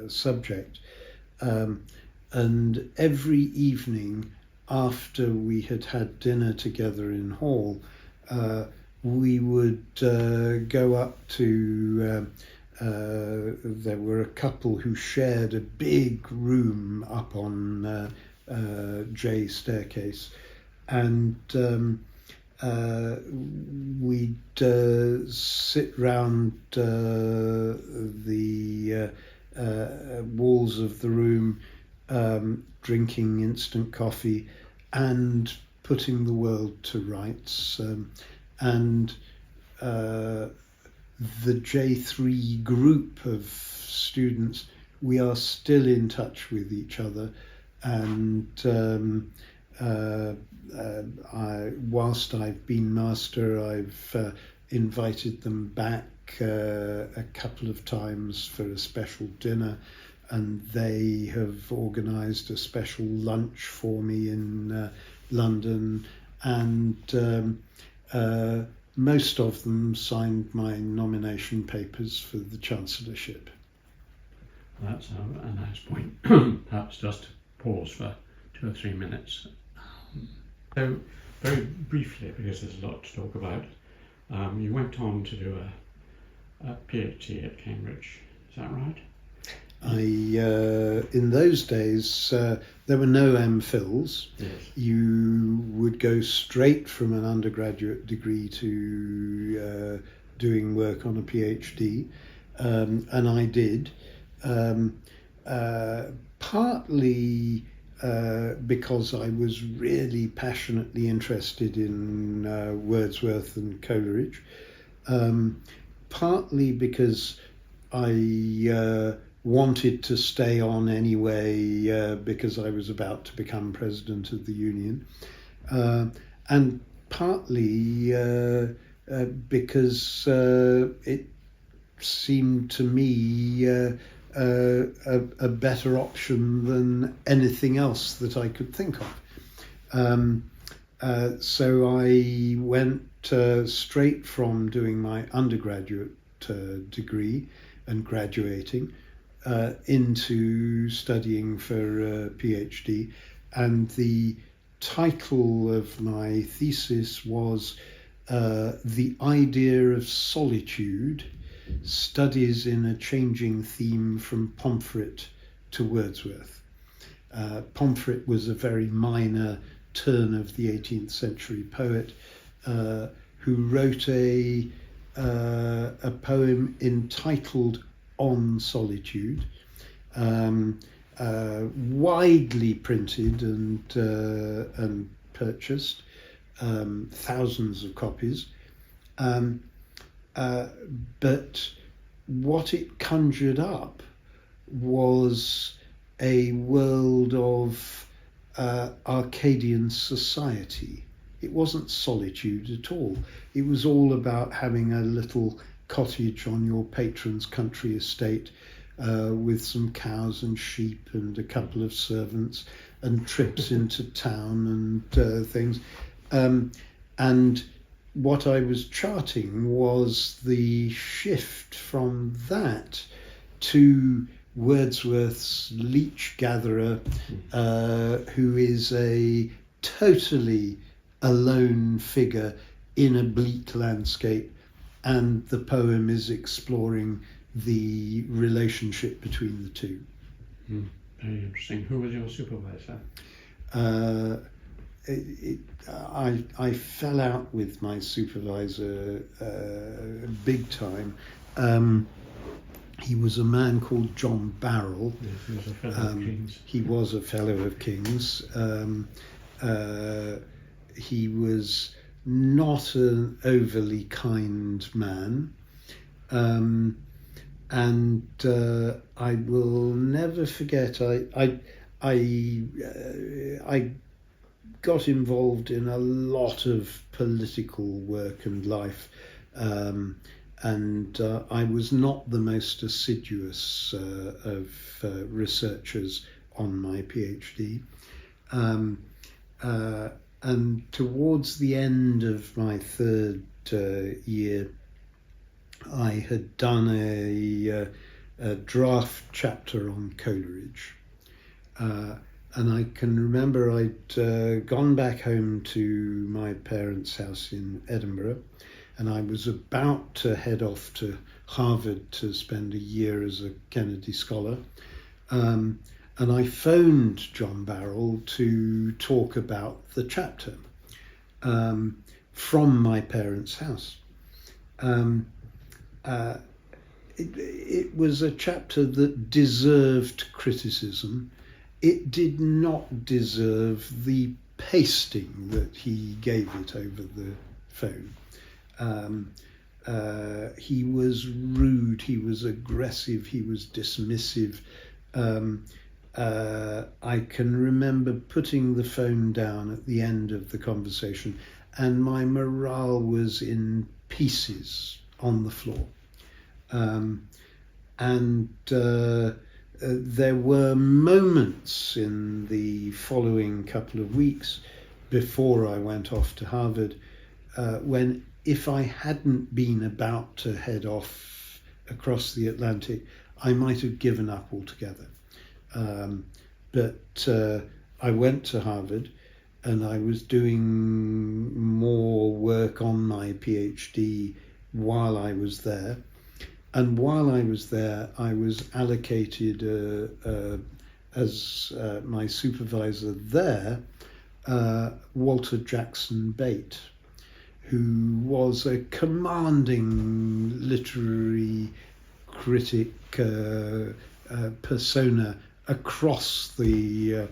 subject, and every evening after we had had dinner together in Hall, we would go up to there were a couple who shared a big room up on J staircase, and we'd sit round the walls of the room, drinking instant coffee and putting the world to rights. And the J3 group of students, we are still in touch with each other, and whilst I've been master, I've invited them back a couple of times for a special dinner, and they have organised a special lunch for me in London, and most of them signed my nomination papers for the Chancellorship. Well, that's a nice point. Perhaps just to pause for 2 or 3 minutes. So, very briefly, because there's a lot to talk about, you went on to do a PhD at Cambridge, is that right? In those days, there were no MPhils. Yes. You would go straight from an undergraduate degree to doing work on a PhD, and I did. Partly because I was really passionately interested in Wordsworth and Coleridge, partly because I wanted to stay on anyway because I was about to become president of the union, and partly because it seemed to me a better option than anything else that I could think of. So I went straight from doing my undergraduate degree and graduating into studying for a PhD, and the title of my thesis was The Idea of Solitude, Studies in a Changing Theme from Pomfret to Wordsworth. Pomfret was a very minor turn of the 18th century poet who wrote a poem entitled On Solitude, widely printed and purchased, thousands of copies. But what it conjured up was a world of Arcadian society. It wasn't solitude at all. It was all about having a little cottage on your patron's country estate with some cows and sheep and a couple of servants and trips into town and things. And what I was charting was the shift from that to Wordsworth's leech-gatherer, who is a totally alone figure in a bleak landscape, and the poem is exploring the relationship between the two. Very interesting. Who was your supervisor? I fell out with my supervisor big time. He was a man called John Barrell. Yes, he was a fellow of King's. He was a fellow of King's. He was not an overly kind man. And I will never forget, I got involved in a lot of political work and life, and I was not the most assiduous of researchers on my PhD. And towards the end of my third year, I had done a draft chapter on Coleridge. And I can remember I'd gone back home to my parents' house in Edinburgh, and I was about to head off to Harvard to spend a year as a Kennedy Scholar. And I phoned John Barrell to talk about the chapter from my parents' house. It was a chapter that deserved criticism. It did not deserve the pasting that he gave it over the phone. He was rude, he was aggressive, he was dismissive. I can remember putting the phone down at the end of the conversation, and my morale was in pieces on the floor. There were moments in the following couple of weeks before I went off to Harvard when, if I hadn't been about to head off across the Atlantic, I might have given up altogether. But I went to Harvard, and I was doing more work on my PhD while I was there. And while I was there, I was allocated as my supervisor there, Walter Jackson Bate, who was a commanding literary critic persona across the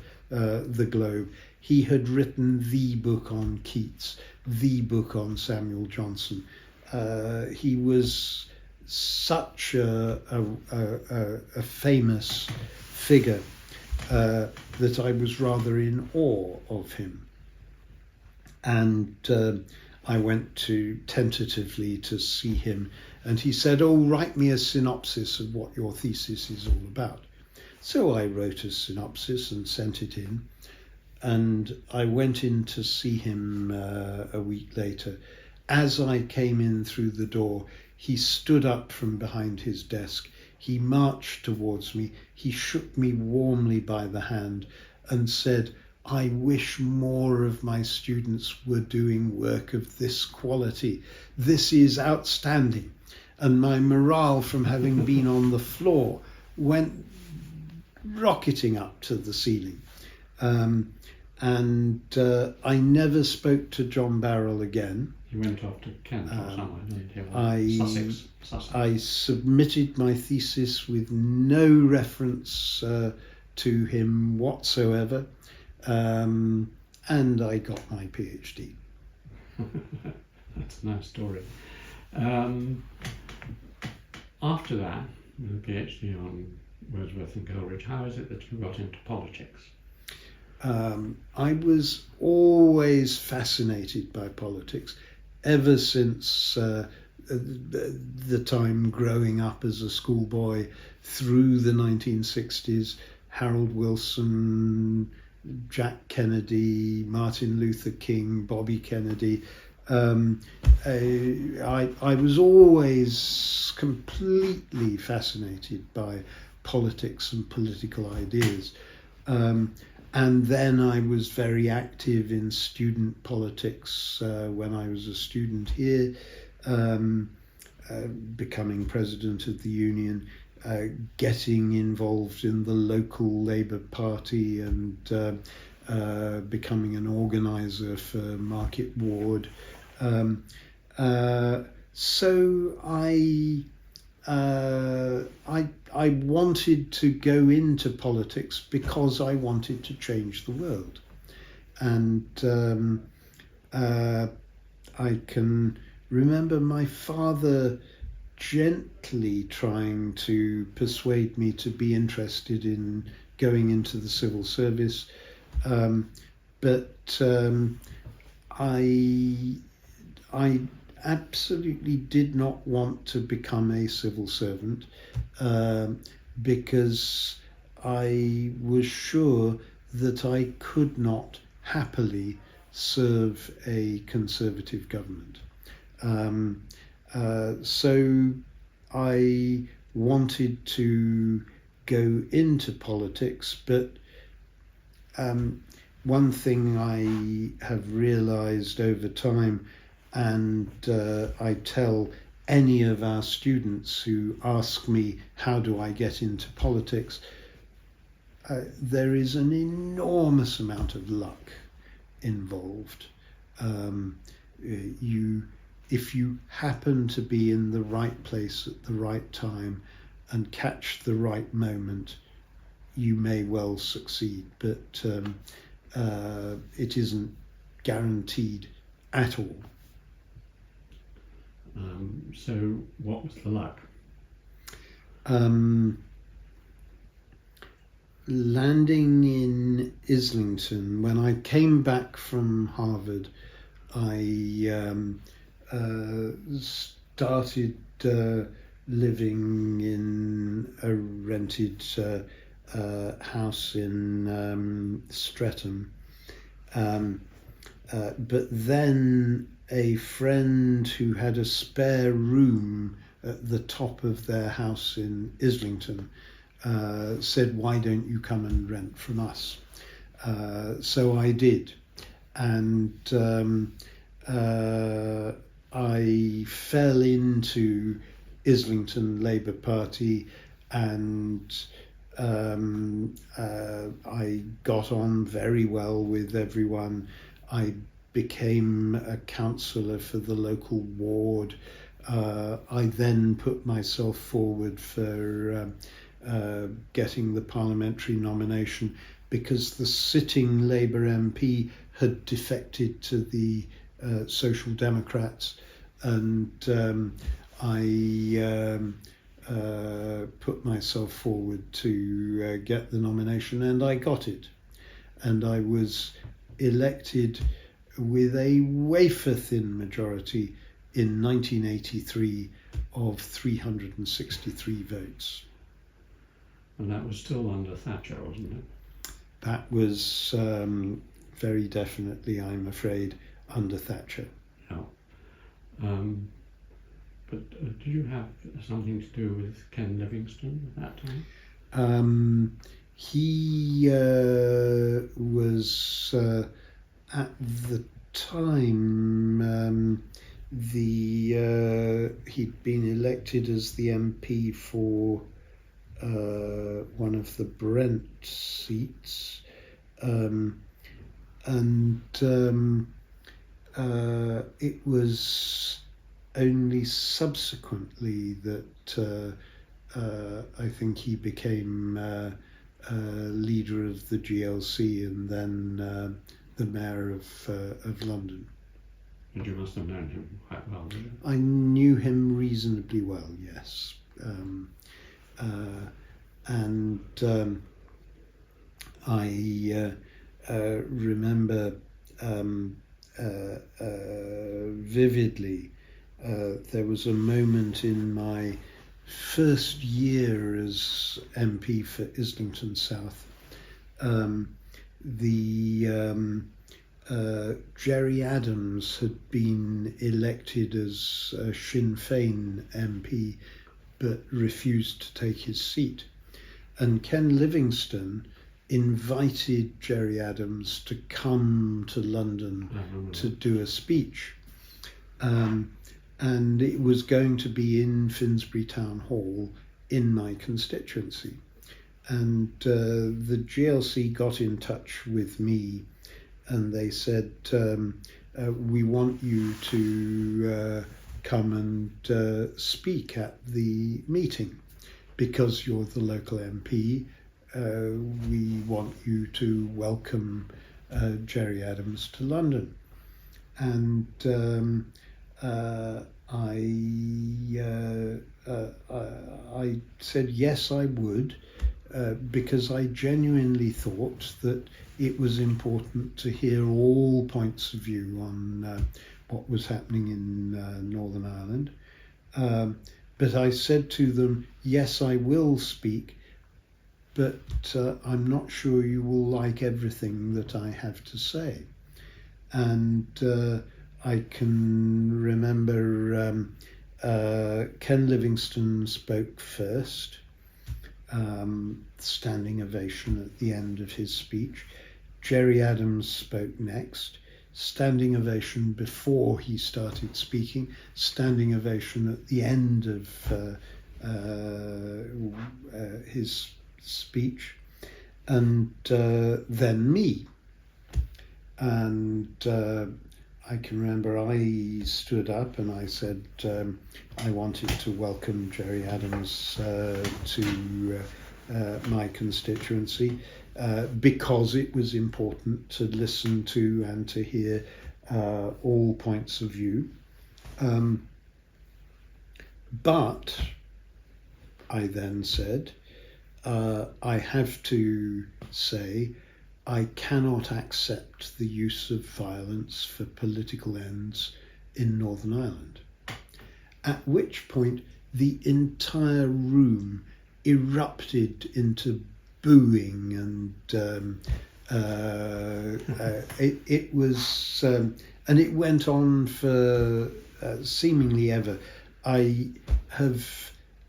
globe. He had written the book on Keats, the book on Samuel Johnson. He was such a famous figure that I was rather in awe of him. And I went tentatively to see him, and he said, "Oh, write me a synopsis of what your thesis is all about." So I wrote a synopsis and sent it in, and I went in to see him a week later. As I came in through the door, he stood up from behind his desk. He marched towards me. He shook me warmly by the hand and said, "I wish more of my students were doing work of this quality. This is outstanding." And my morale from having been on the floor went rocketing up to the ceiling. I never spoke to John Barrell again. He went off to Kent or somewhere, didn't he? Sussex. I submitted my thesis with no reference to him whatsoever, and I got my PhD. That's a nice story. After that, with a PhD on Wordsworth and Coleridge, how is it that you got into politics? I was always fascinated by politics ever since the time growing up as a schoolboy through the 1960s. Harold Wilson, Jack Kennedy, Martin Luther King, Bobby Kennedy. I was always completely fascinated by politics and political ideas. And then I was very active in student politics when I was a student here, becoming president of the union, getting involved in the local Labour Party and becoming an organiser for Market Ward. So I wanted to go into politics because I wanted to change the world. And I can remember my father gently trying to persuade me to be interested in going into the civil service. But I absolutely did not want to become a civil servant because I was sure that I could not happily serve a Conservative government. So I wanted to go into politics, but one thing I have realised over time, and I tell any of our students who ask me, how do I get into politics? There is an enormous amount of luck involved. If you happen to be in the right place at the right time and catch the right moment, you may well succeed, but it isn't guaranteed at all. So what was the luck? Landing in Islington, when I came back from Harvard, I started living in a rented house in Streatham. But then a friend who had a spare room at the top of their house in Islington said, "Why don't you come and rent from us?" So I did. And I fell into Islington Labour Party, and I got on very well with everyone. I became a councillor for the local ward. I then put myself forward for getting the parliamentary nomination because the sitting Labour MP had defected to the Social Democrats, and I put myself forward to get the nomination, and I got it. And I was elected with a wafer-thin majority in 1983 of 363 votes. And that was still under Thatcher, wasn't it? That was very definitely, I'm afraid, under Thatcher. Yeah. But did you have something to do with Ken Livingstone at that time? He was at the time he'd been elected as the MP for one of the Brent seats, and it was only subsequently that I think he became leader of the GLC and then the mayor of London. And you must have known him quite well, did you? I knew him reasonably well, yes. I remember vividly there was a moment in my first year as MP for Islington South. Jerry Adams had been elected as a Sinn Féin MP but refused to take his seat. And Ken Livingstone invited Jerry Adams to come to London to do a speech. And it was going to be in Finsbury Town Hall in my constituency. And the GLC got in touch with me and they said, we want you to come and speak at the meeting because you're the local MP. We want you to welcome Jerry Adams to London. And I said yes, I would, because I genuinely thought that it was important to hear all points of view on what was happening in Northern Ireland. But I said to them, yes, I will speak, but I'm not sure you will like everything that I have to say. And I can remember Ken Livingstone spoke first, standing ovation at the end of his speech. Jerry Adams spoke next, standing ovation before he started speaking, standing ovation at the end of his speech, and then me. And I can remember I stood up and I said I wanted to welcome Jerry Adams to my constituency because it was important to listen to and to hear all points of view. But I then said, I have to say, I cannot accept the use of violence for political ends in Northern Ireland. At which point the entire room erupted into booing, and it was, and it went on for seemingly ever. I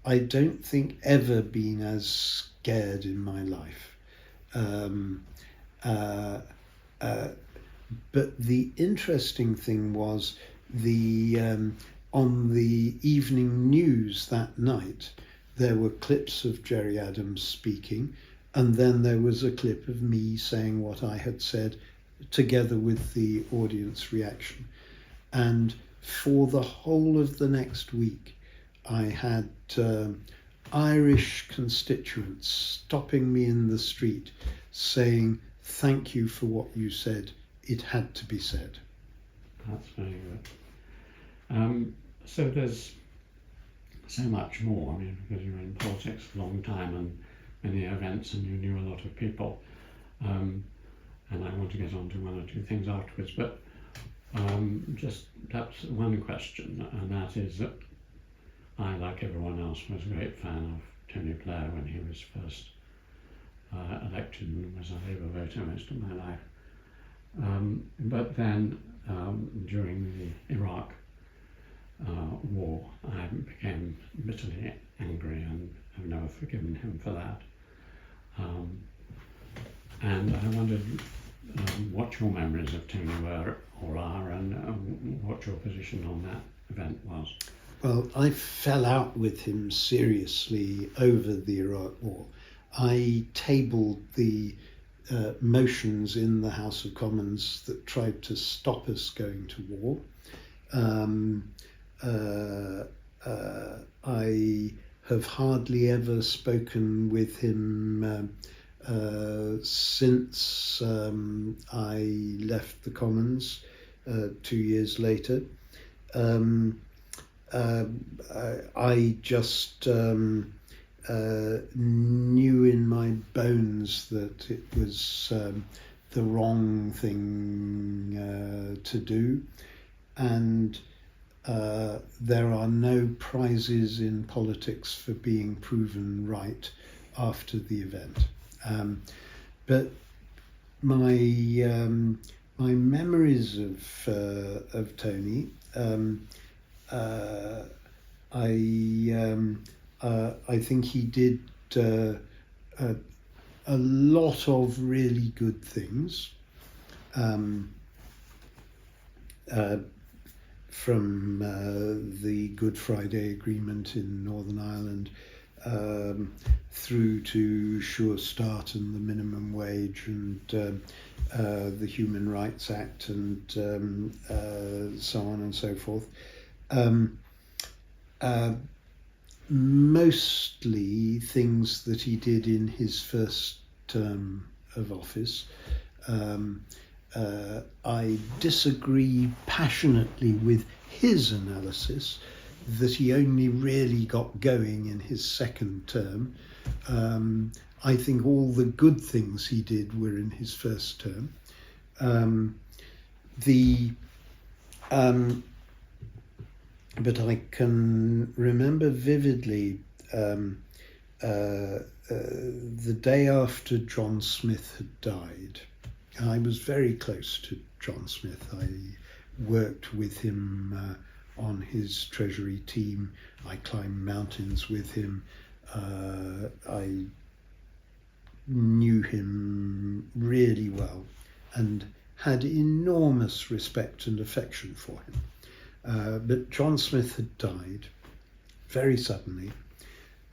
don't think ever been as scared in my life. But the interesting thing was the on the evening news that night, there were clips of Gerry Adams speaking, and then there was a clip of me saying what I had said, together with the audience reaction. And for the whole of the next week, I had Irish constituents stopping me in the street saying, "Thank you for what you said. It had to be said." That's very good. So there's so much more. I mean, because you were in politics a long time and many events, and you knew a lot of people. And I want to get on to one or two things afterwards, but just perhaps one question, and that is that I, like everyone else, was a great fan of Tony Blair when he was first elected and was a Labour voter most of my life. But then during the Iraq war, I became bitterly angry and have never forgiven him for that. And I wondered what your memories of Tony were or are, and what your position on that event was. Well, I fell out with him seriously over the Iraq War. I tabled the motions in the House of Commons that tried to stop us going to war. I have hardly ever spoken with him since I left the Commons 2 years later. I just knew in my bones that it was the wrong thing to do, and there are no prizes in politics for being proven right after the event. But my memories of Tony, I think he did a lot of really good things, from the Good Friday Agreement in Northern Ireland through to Sure Start and the minimum wage and the Human Rights Act and so on and so forth. Mostly things that he did in his first term of office. I disagree passionately with his analysis that he only really got going in his second term. I think all the good things he did were in his first term. But I can remember vividly the day after John Smith had died. I was very close to John Smith. I worked with him on his Treasury team. I climbed mountains with him. I knew him really well and had enormous respect and affection for him. But John Smith had died very suddenly.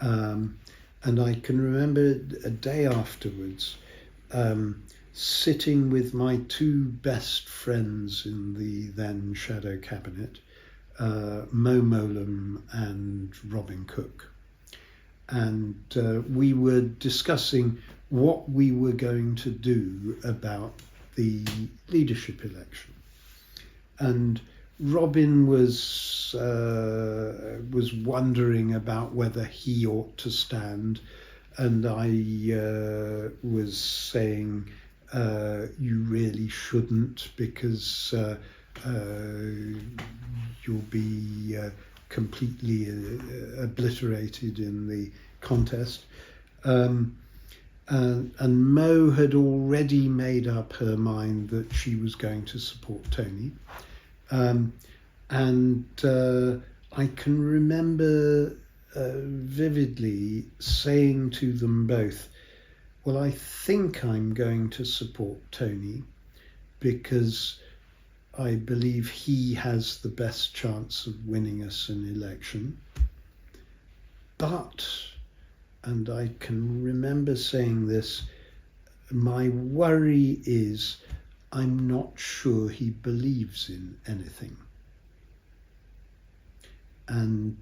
And I can remember a day afterwards sitting with my two best friends in the then shadow cabinet, Mo Mowlam and Robin Cook. And we were discussing what we were going to do about the leadership election. And Robin was wondering about whether he ought to stand, and I was saying, you really shouldn't, because you'll be completely obliterated in the contest. And Mo had already made up her mind that she was going to support Tony. And I can remember vividly saying to them both, well, I think I'm going to support Tony because I believe he has the best chance of winning us an election. But, and I can remember saying this, my worry is I'm not sure he believes in anything. And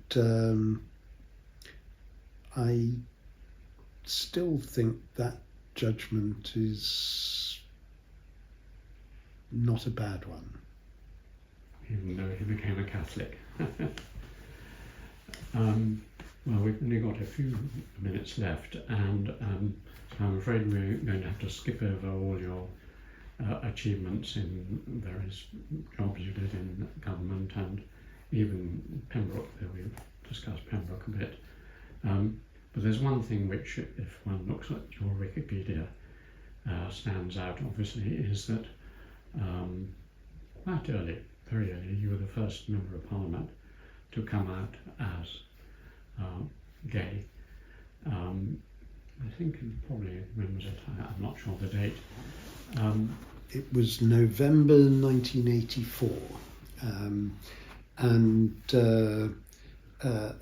I still think that judgment is not a bad one. Even though he became a Catholic. Well, we've only got a few minutes left, and so I'm afraid we're going to have to skip over all your achievements in various jobs you did in government and even Pembroke, though we've discussed Pembroke a bit. But there's one thing which, if one looks at your Wikipedia, stands out obviously, is that quite early, very early, you were the first member of Parliament to come out as gay. I think probably, when was it? I'm not sure the date. It was November 1984, and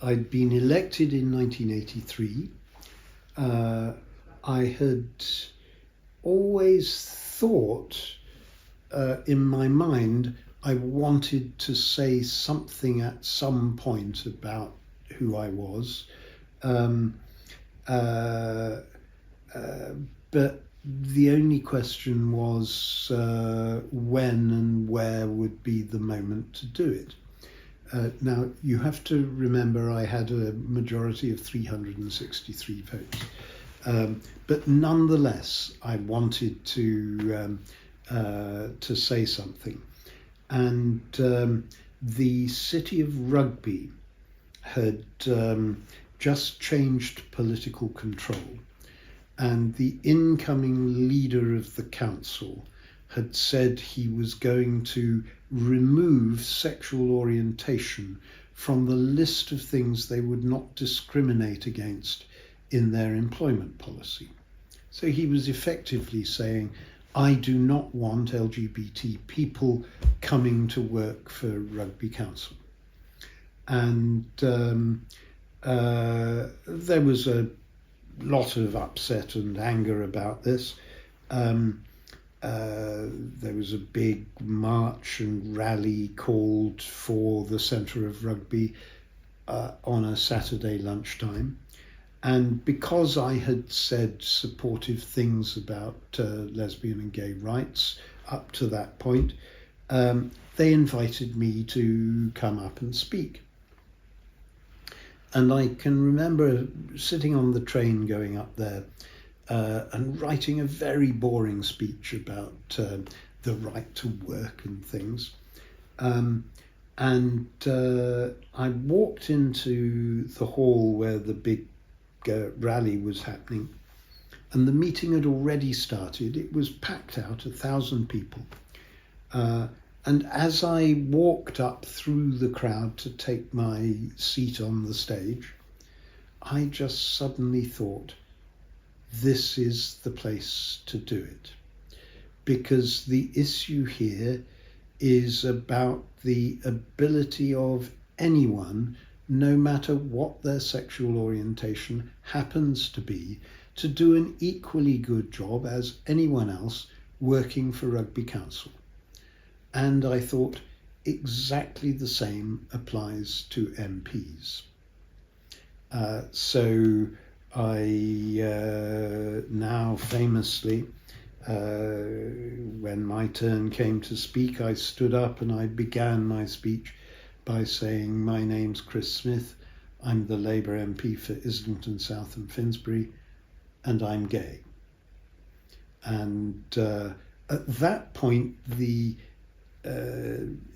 I'd been elected in 1983. I had always thought in my mind I wanted to say something at some point about who I was, but the only question was when and where would be the moment to do it. Now, you have to remember I had a majority of 363 votes, but nonetheless I wanted to say something. And the city of Rugby had just changed political control, and the incoming leader of the council had said he was going to remove sexual orientation from the list of things they would not discriminate against in their employment policy. So he was effectively saying, I do not want LGBT people coming to work for Rugby Council. And there was a lot of upset and anger about this. There was a big march and rally called for the centre of Rugby on a Saturday lunchtime. And because I had said supportive things about lesbian and gay rights up to that point, they invited me to come up and speak. And I can remember sitting on the train going up there and writing a very boring speech about the right to work and things. And I walked into the hall where the big rally was happening, and the meeting had already started. It was packed out, 1,000 people. And as I walked up through the crowd to take my seat on the stage, I just suddenly thought, this is the place to do it. Because the issue here is about the ability of anyone, no matter what their sexual orientation happens to be, to do an equally good job as anyone else working for Rugby Council. And I thought exactly the same applies to MPs. So I now famously, when my turn came to speak, I stood up and I began my speech by saying, my name's Chris Smith, I'm the Labour MP for Islington South and Finsbury, and I'm gay. And at that point, the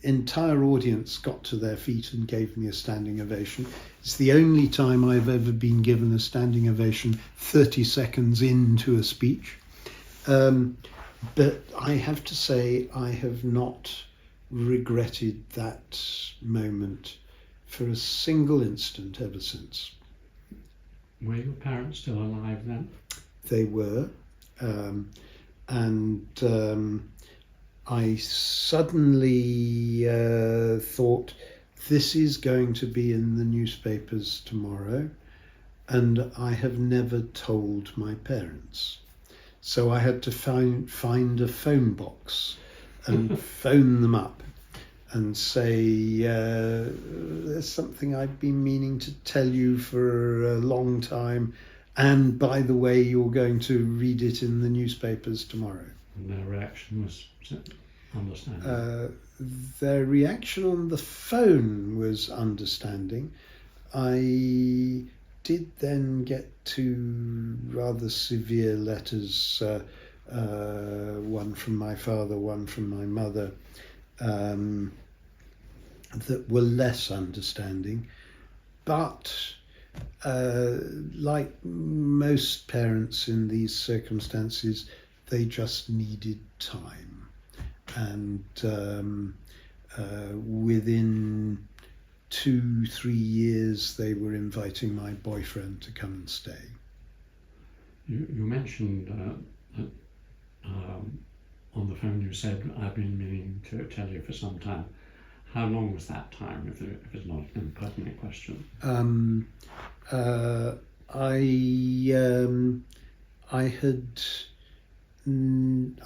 entire audience got to their feet and gave me a standing ovation. It's the only time I've ever been given a standing ovation 30 seconds into a speech. But I have to say, I have not regretted that moment for a single instant ever since. Were your parents still alive then? They were, and I suddenly thought, this is going to be in the newspapers tomorrow, and I have never told my parents. So I had to find a phone box and phone them up and say, there's something I've been meaning to tell you for a long time, and by the way, you're going to read it in the newspapers tomorrow. And their reaction was understanding. Their reaction on the phone was understanding. I did then get two rather severe letters, one from my father, one from my mother, that were less understanding. But like most parents in these circumstances, they just needed time. And within 2-3 years, they were inviting my boyfriend to come and stay. You mentioned that on the phone you said, I've been meaning to tell you for some time. How long was that time, if it's not an impertinent question?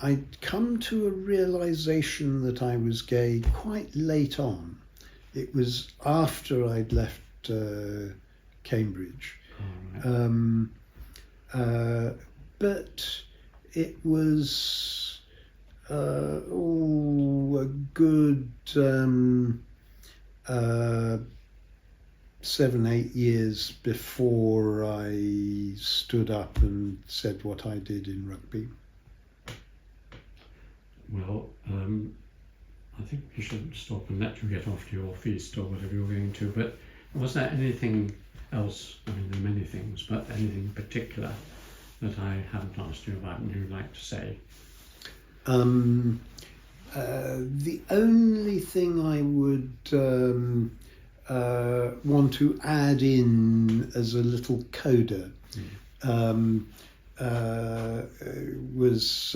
I'd come to a realization that I was gay quite late on. It was after I'd left Cambridge. Oh, right. But it was a good 7-8 years before I stood up and said what I did in rugby. Well, I think we should stop and let you get off to your feast or whatever you're going to, but was there anything else, I mean there are many things, but anything particular that I haven't asked you about and you'd like to say? The only thing I would want to add in as a little coda was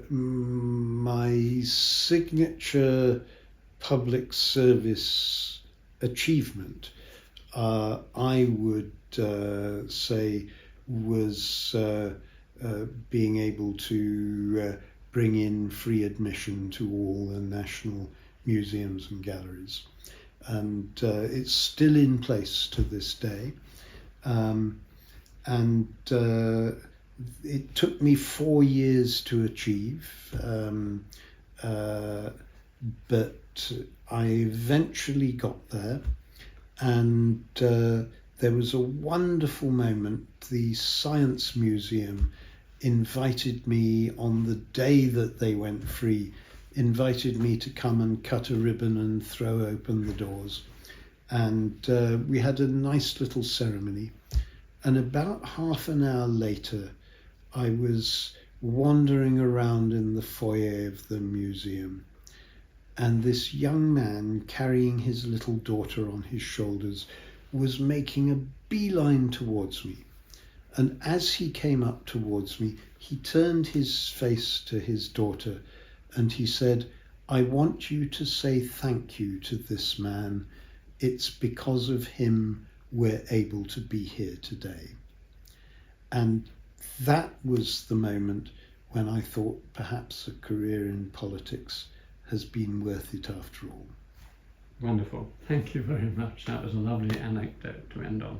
my signature public service achievement. I would say was being able to bring in free admission to all the national museums and galleries. And it's still in place to this day. It took me 4 years to achieve, but I eventually got there. And there was a wonderful moment. The Science Museum invited me on the day that they went free, invited me to come and cut a ribbon and throw open the doors. And we had a nice little ceremony. And about half an hour later, I was wandering around in the foyer of the museum, and this young man carrying his little daughter on his shoulders was making a beeline towards me. And as he came up towards me, he turned his face to his daughter and he said, "I want you to say thank you to this man. It's because of him we're able to be here today." And that was the moment when I thought perhaps a career in politics has been worth it after all. Wonderful. Thank you very much. That was a lovely anecdote to end on.